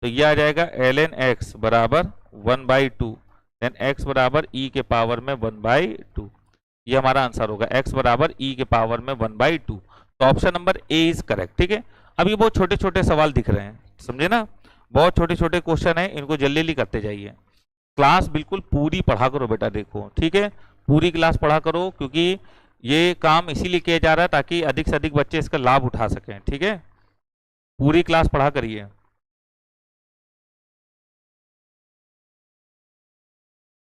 तो ये आ जाएगा एल एन एक्स बराबर 1/2, देन x बराबर e के पावर में 1/2, ये हमारा आंसर होगा, x बराबर e के पावर में 1/2। तो option number A is correct. ठीक है, अब ये बहुत छोटे छोटे सवाल दिख रहे हैं, समझे ना, बहुत छोटे छोटे क्वेश्चन है, इनको जल्दी जल्दी करते जाइए। क्लास बिल्कुल पूरी पढ़ा करो बेटा, देखो ठीक है, पूरी क्लास पढ़ा करो, क्योंकि ये काम इसीलिए किया जा रहा है ताकि अधिक से अधिक बच्चे इसका लाभ उठा सकें। ठीक है, पूरी क्लास पढ़ा करिए।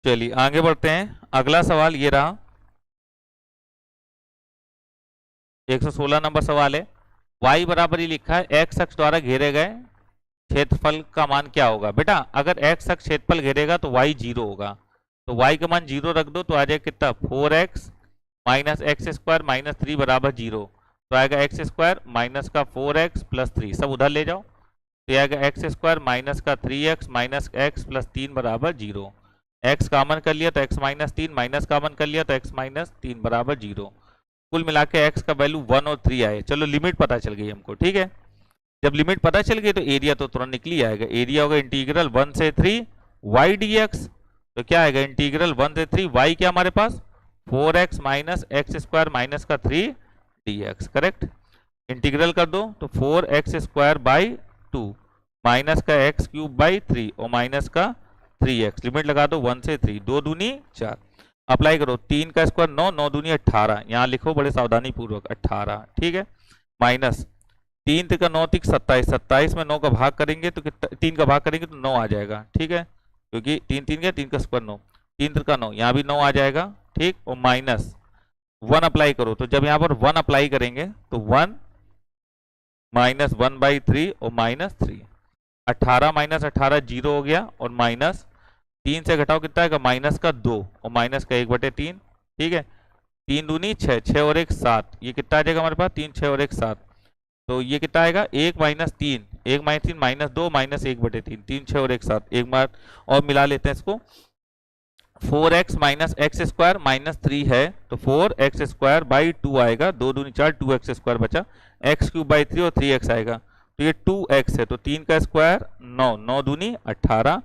चलिए आगे बढ़ते हैं। अगला सवाल ये रहा, 116 नंबर सवाल है। y बराबर ही लिखा है, x अक्ष द्वारा घेरे गए क्षेत्रफल का मान क्या होगा। बेटा अगर x अक्ष क्षेत्रफल घेरेगा तो y 0 होगा, तो y का मान 0 रख दो, तो आ जाएगा कितना, 4x minus X square minus 3 बराबर 0, तो आएगा एक्स स्क्वायर माइनस का 4x प्लस 3, सब उधर ले जाओ, तो आएगा एक्स स्क्वायर माइनस का 3x माइनस एक्स प्लस 3 बराबर 0। x कॉमन कर लिया तो x माइनस 3, माइनस कॉमन कर लिया तो x माइनस 3 बराबर 0। कुल मिला के x का वैल्यू 1 और 3 आए। चलो लिमिट पता चल गई हमको। ठीक है, जब लिमिट पता चल गई तो एरिया तो तुरंत निकल ही आएगा। एरिया होगा इंटीग्रल 1 से 3 y dx, तो क्या आएगा, इंटीग्रल 1 से 3 y क्या हमारे पास 4x minus X square minus का 3 dx। करेक्ट, इंटीग्रल कर दो तो 4x स्क्वायर बाई 2 माइनस का x क्यूब बाई 3 और माइनस का 3x, लिमिट लगा दो 1 से 3, 2 दूनी 4, अप्लाई करो, 3 का स्क्वायर 9, 9 दूनी 18, यहाँ लिखो बड़े सावधानी पूर्वक 18। ठीक है, माइनस 3 3 का 9 3 27, 27 में 9 का भाग करेंगे तो कितना, 3 का भाग करेंगे तो 9 आ जाएगा। ठीक है, क्योंकि 3 3 का 3 का स्क्वायर 9, 3 3 का 9, यहाँ भी 9 आ जाएगा। ठीक, और माइनस 1 अप्लाई करो, तो जब यहाँ पर 1 अप्लाई करेंगे तो 1 माइनस 1/3 और माइनस 3, 18 माइनस 18 0 हो गया, और माइनस 3 से घटाओ कितना आएगा, माइनस का 2 और माइनस का 1/3। ठीक है, 3 दूनी 6, 6 और 1 7, ये कितना आ जाएगा हमारे पास, 3 6 और 1 7, तो ये कितना आएगा 1 माइनस 3, 1 माइनस 3 माइनस 2 माइनस 1/3, 3 6 और 1 7। एक बार और मिला लेते हैं इसको, 4x minus X square minus 3 है तो 4x स्क्वायर बाई 2 आएगा, 2 दूनी 4, 2x स्क्वायर बचा, x क्यूब बाई 3 और 3x आएगा, तो ये 2x है, तो 3 का स्क्वायर 9, 9 दूनी 18,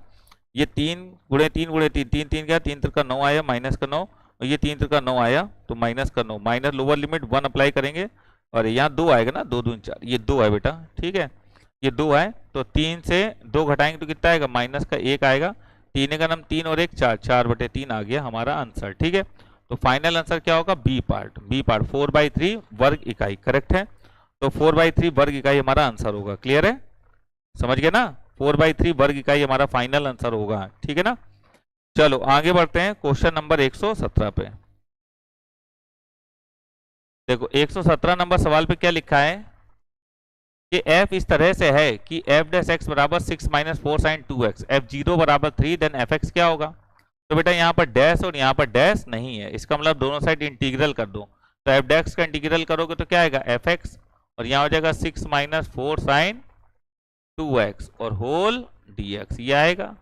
ये 3 गुणे 3 गुणे 3, 3 3 का 3 का 9 आया, माइनस का 9, और ये 3 का 9 आया तो माइनस का 9, माइनस लोअर लिमिट 1 अप्लाई करेंगे, और यहाँ 2 आएगा ना, 2 दूनी 4, ये 2 है बेटा। ठीक है, ये 2 आए तो 3 से 2 घटाएंगे तो कितना आएगा, माइनस का 1 आएगा, 3 का नाम 3 और 1 4, 4/3 आ गया हमारा आंसर। ठीक है, तो फाइनल आंसर क्या होगा, बी पार्ट, बी पार्ट 4/3 वर्ग इकाई। करेक्ट है, तो 4/3 वर्ग इकाई हमारा आंसर होगा। क्लियर है, समझ गए ना, 4/3 वर्ग इकाई हमारा फाइनल आंसर होगा। ठीक है ना, चलो आगे बढ़ते हैं क्वेश्चन नंबर 117 पे। देखो 117 नंबर सवाल पे क्या लिखा है, कि f इस तरह से है कि f डैश x बराबर 6 माइनस 4 साइन 2x, f0 बराबर 3, देन fx क्या होगा? तो बेटा यहाँ पर डैश और यहाँ पर डैश नहीं है, इसका मतलब दोनों साइड इंटीग्रल कर दो। तो f डैश का इंटीग्रल करोगे तो क्या आएगा? fx, और यहाँ हो जाएगा 6 माइनस 4 साइन 2x और होल dx, ये आएगा।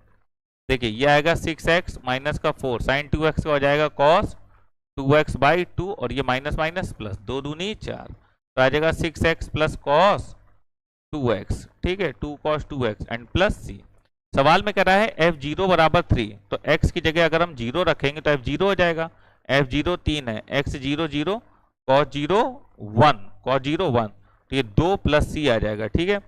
देखिए ये आएगा 6x माइनस का 4 साइन 2x का हो जाएगा cos 2x बाई 2, और ये माइनस माइनस प्लस, 2 दूनी 4, तो आ जाएगा 6x प्लस cos 2x, ठीक है, 2 cos 2x and plus c। सवाल में कह रहा है f0 बराबर 3, तो x की जगह अगर हम 0 रखेंगे तो f0 हो जाएगा। f0 3 है, x0 0, cos 0 1, cos 0 1, तो ये 2 प्लस c आ जाएगा, ठीक है।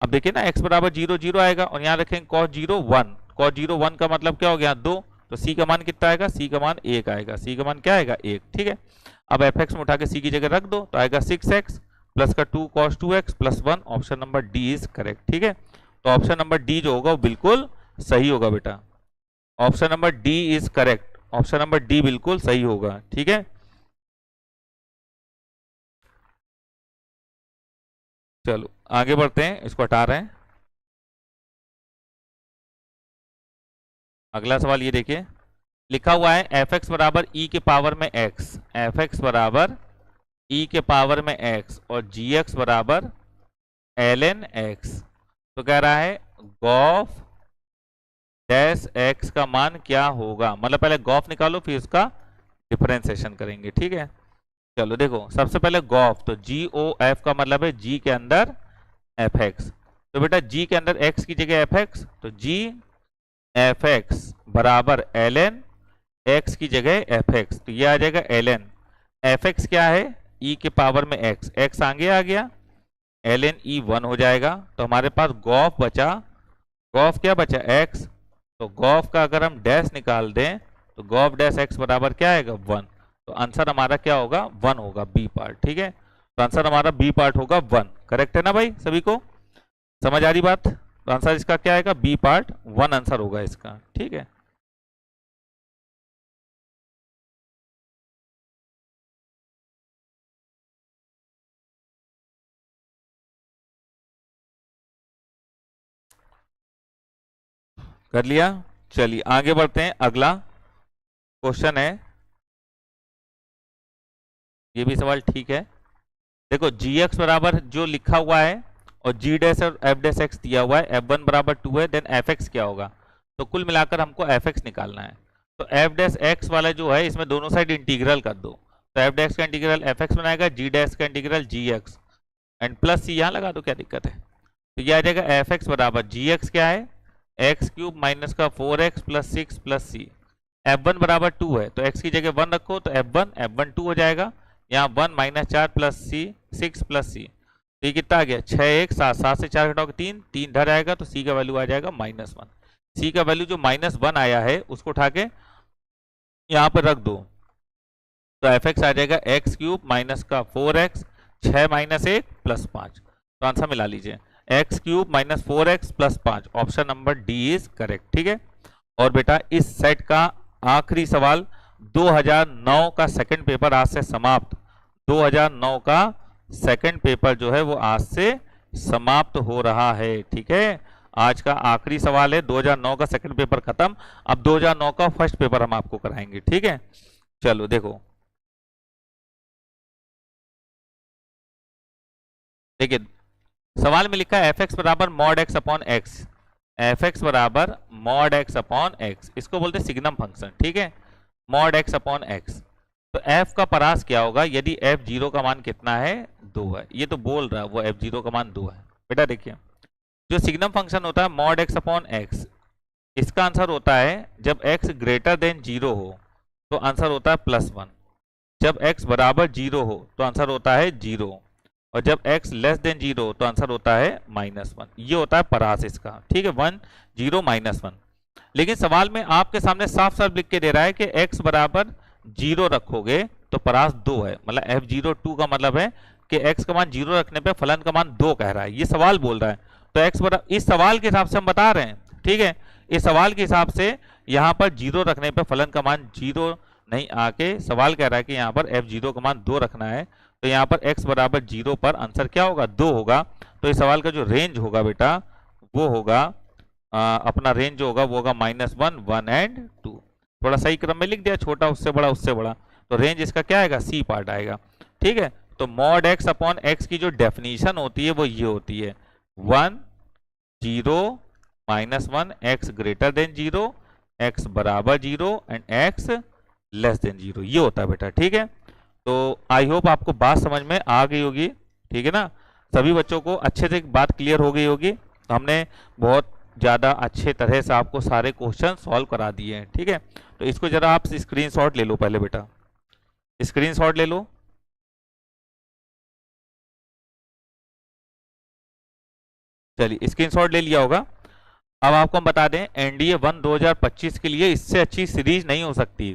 अब देखिए ना x बराबर 0 0 आएगा, और यहाँ रखेंगे cos 0 1, cos 0 1 का मतलब क्या हो गया? 2, तो c का मान कितना आएगा? c का मान 1 आएगा, c का मान क्या आएगा? 1, ठीक है। अब fx में उठा के c की जगह रख दो, तो आएगा 6x प्लस का 2 cos 2x plus 1, option number D is correct, ठीक है। तो ऑप्शन नंबर डी जो होगा वो बिल्कुल सही होगा बेटा, option number D is correct, option number D बिल्कुल सही होगा, ठीक है। चलो आगे बढ़ते हैं, इसको हटा रहे हैं। अगला सवाल ये देखिए, लिखा हुआ है f(x) बराबर e के पावर में x, f(x) बराबर e के पावर में x और gx बराबर ln x। तो कह रहा है गॉफ डैश x का मान क्या होगा? मतलब पहले गॉफ निकालो फिर उसका डिफरेंशिएशन करेंगे, ठीक है। चलो देखो, सबसे पहले गॉफ, तो GOF का मतलब है g के अंदर fx, तो बेटा g के अंदर x की जगह fx, तो g fx बराबर ln x की जगह fx, तो ये आ जाएगा ln fx क्या है? e के पावर में x, x आगे आ गया, ln e 1 हो जाएगा। तो हमारे पास गॉफ बचा, गॉफ क्या बचा? x, तो गॉफ का अगर हम डैश निकाल दें तो गॉफ डैश x बराबर क्या आएगा? 1, तो आंसर हमारा क्या होगा? 1 होगा, बी पार्ट, ठीक है। तो आंसर हमारा बी पार्ट होगा 1, करेक्ट है ना भाई? सभी को समझ आ रही बात? तो आंसर इसका क्या आएगा? बी पार्ट 1 आंसर होगा इसका, ठीक है। कर लिया? चलिए आगे बढ़ते हैं। अगला क्वेश्चन है, ये भी सवाल ठीक है। देखो gx बराबर जो लिखा हुआ है और g डैश और f डैश x दिया हुआ है, f1 बराबर 2 है, देन fx क्या होगा? तो कुल मिलाकर हमको fx निकालना है। तो f डैश x वाला जो है इसमें दोनों साइड इंटीग्रल कर दो, तो f डैश का इंटीग्रल fx बनाएगा, g डैश का integral gx and plus c यहाँ लगा दो, क्या दिक्कत है? तो ये आ जाएगा fx बराबर gx क्या है? एक्स क्यूब माइनस का 4x प्लस 6 प्लस सी। f1 बराबर 2 है, तो x की जगह 1 रखो, तो f1 2 हो जाएगा, यहाँ 1 माइनस 4 प्लस सी 6 प्लस सी, तो ये कितना आ गया? 6 1 7, 7 से 4 घटाओगे 3, 3 इधर आएगा, तो सी का वैल्यू आ जाएगा -1। सी का वैल्यू जो -1 आया है उसको उठा के यहाँ पर रख दो, तो fx आ जाएगा एक्स क्यूब माइनस का 4x 6 माइनस 1 प्लस 5, तो आंसर मिला लीजिए x cube minus 4x plus 5, option number D is correct, ठीक है। और बेटा इस सेट का आखिरी सवाल 2009 का सेकंड पेपर आज से समाप्त, 2009 का सेकंड पेपर जो है वो आज से समाप्त हो रहा है, ठीक है। आज का आखिरी सवाल है, 2009 का सेकंड पेपर खत्म, अब 2009 का फर्स्ट पेपर हम आपको कराएंगे, ठीक है। चलो देखो, देखिए सवाल में लिखा है fx बराबर mod x upon x, fx बराबर मॉड x अपॉन एक्स, इसको बोलते हैं सिग्नम फंक्शन, ठीक है, मॉड x अपॉन एक्स। तो f का परास क्या होगा यदि f0 का मान कितना है? 2 है, ये तो बोल रहा है वो f0 का मान 2 है। बेटा देखिए, जो सिग्नम फंक्शन होता है मॉड x अपॉन एक्स, इसका आंसर होता है जब x ग्रेटर देन 0 हो तो आंसर होता है +1, जब x बराबर 0 हो तो आंसर होता है 0, और जब x लेस देन 0 तो आंसर होता है -1। ये होता है परास इसका, ठीक है, 1 0 -1। लेकिन सवाल में आपके सामने साफ साफ लिख के दे रहा है कि x बराबर 0 रखोगे तो परास 2 है, मतलब f02 का मतलब है कि x का मान 0 रखने पे फलन का मान 2 कह रहा है, ये सवाल बोल रहा है। तो x बराबर, इस सवाल के हिसाब से हम बता रहे हैं, ठीक है, इस सवाल के हिसाब से यहाँ पर 0 रखने पे फलन का मान 0 नहीं आके सवाल कह रहा है कि यहाँ पर f0 का मान 2 रखना है, तो यहाँ पर x बराबर 0 पर आंसर क्या होगा? 2 होगा। तो इस सवाल का जो रेंज होगा बेटा वो होगा अपना रेंज जो होगा वो होगा -1, 1 एंड 2। थोड़ा सही क्रम में लिख दिया, छोटा उससे बड़ा उससे बड़ा, तो रेंज इसका क्या आएगा, सी पार्ट आएगा। ठीक है, तो मॉड x अपॉन x की जो डेफिनेशन होती है वो ये होती है 1 0 -1 x ग्रेटर देन 0, x बराबर 0 एंड x लेस देन 0, ये होता है बेटा। ठीक है, तो आई होप आपको बात समझ में आ गई होगी। ठीक है ना, सभी बच्चों को अच्छे से बात क्लियर हो गई होगी। तो हमने बहुत ज़्यादा अच्छे तरह से आपको सारे क्वेश्चन सॉल्व करा दिए हैं। ठीक है, तो इसको जरा आप स्क्रीनशॉट ले लो, पहले बेटा स्क्रीनशॉट ले लो। चलिए स्क्रीनशॉट ले लिया होगा। अब आपको हम बता दें एनडीए 1 2025 के लिए इससे अच्छी सीरीज नहीं हो सकती।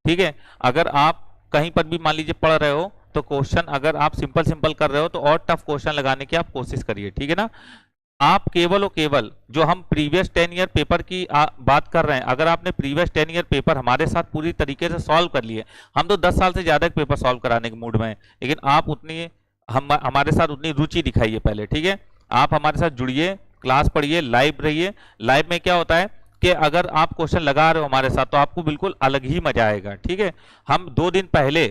ठीक है, अगर आप कहीं पर भी मान लीजिए पढ़ रहे हो तो क्वेश्चन अगर आप सिंपल कर रहे हो तो और टफ क्वेश्चन लगाने की आप कोशिश करिए। ठीक है ना, आप केवल और केवल जो हम प्रीवियस 10 ईयर पेपर की बात कर रहे हैं, अगर आपने प्रीवियस 10 ईयर पेपर हमारे साथ पूरी तरीके से सॉल्व कर लिए, हम तो 10 साल से ज़्यादा पेपर सॉल्व कराने के मूड में हैं, लेकिन आप उतनी हमारे साथ उतनी रुचि दिखाइए पहले। ठीक है, आप हमारे साथ जुड़िए, क्लास पढ़िए, लाइव रहिए। लाइव में क्या होता है कि अगर आप क्वेश्चन लगा रहे हो हमारे साथ तो आपको बिल्कुल अलग ही मजा आएगा। ठीक है, हम 2 दिन पहले,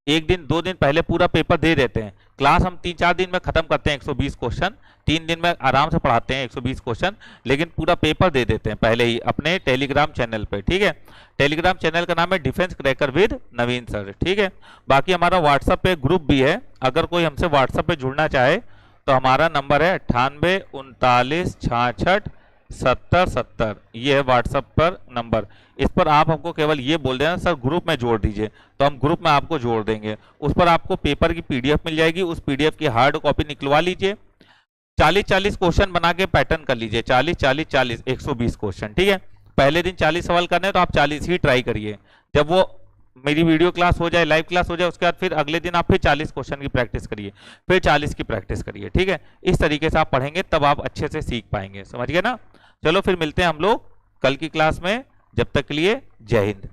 1 दिन 2 दिन पहले पूरा पेपर दे देते हैं। क्लास हम 3-4 दिन में खत्म करते हैं 120 क्वेश्चन, 3 दिन में आराम से पढ़ाते हैं 120 क्वेश्चन, लेकिन पूरा पेपर दे देते हैं पहले ही अपने टेलीग्राम चैनल पे। ठीक है, टेलीग्राम चैनल का नाम है defence cracker with Naveen sir. ठीक है, बाकी हमारा व्हाट्सएप पे ग्रुप भी है, अगर कोई हमसे व्हाट्सएप पे जुड़ना चाहे तो हमारा नंबर है 98 39 66 70 70, ये है व्हाट्सएप पर नंबर। इस पर आप हमको केवल ये बोल देना सर ग्रुप में जोड़ दीजिए, तो हम ग्रुप में आपको जोड़ देंगे। उस पर आपको पेपर की पीडीएफ मिल जाएगी, उस पीडीएफ की हार्ड कॉपी निकलवा लीजिए। 40-40 क्वेश्चन बना के पैटर्न कर लीजिए, 40-40-40 120 क्वेश्चन। ठीक है, पहले दिन 40 सवाल करने हैं तो आप 40 ही ट्राई करिए। जब वो मेरी वीडियो क्लास हो जाए, लाइव क्लास हो जाए, उसके बाद फिर अगले दिन आप फिर 40 क्वेश्चन की प्रैक्टिस करिए, फिर 40 की प्रैक्टिस करिए। ठीक है, इस तरीके से आप पढ़ेंगे तब आप अच्छे से सीख पाएंगे। समझ गए ना? चलो फिर मिलते हैं हम लोग कल की क्लास में, जब तक के लिए जय हिंद।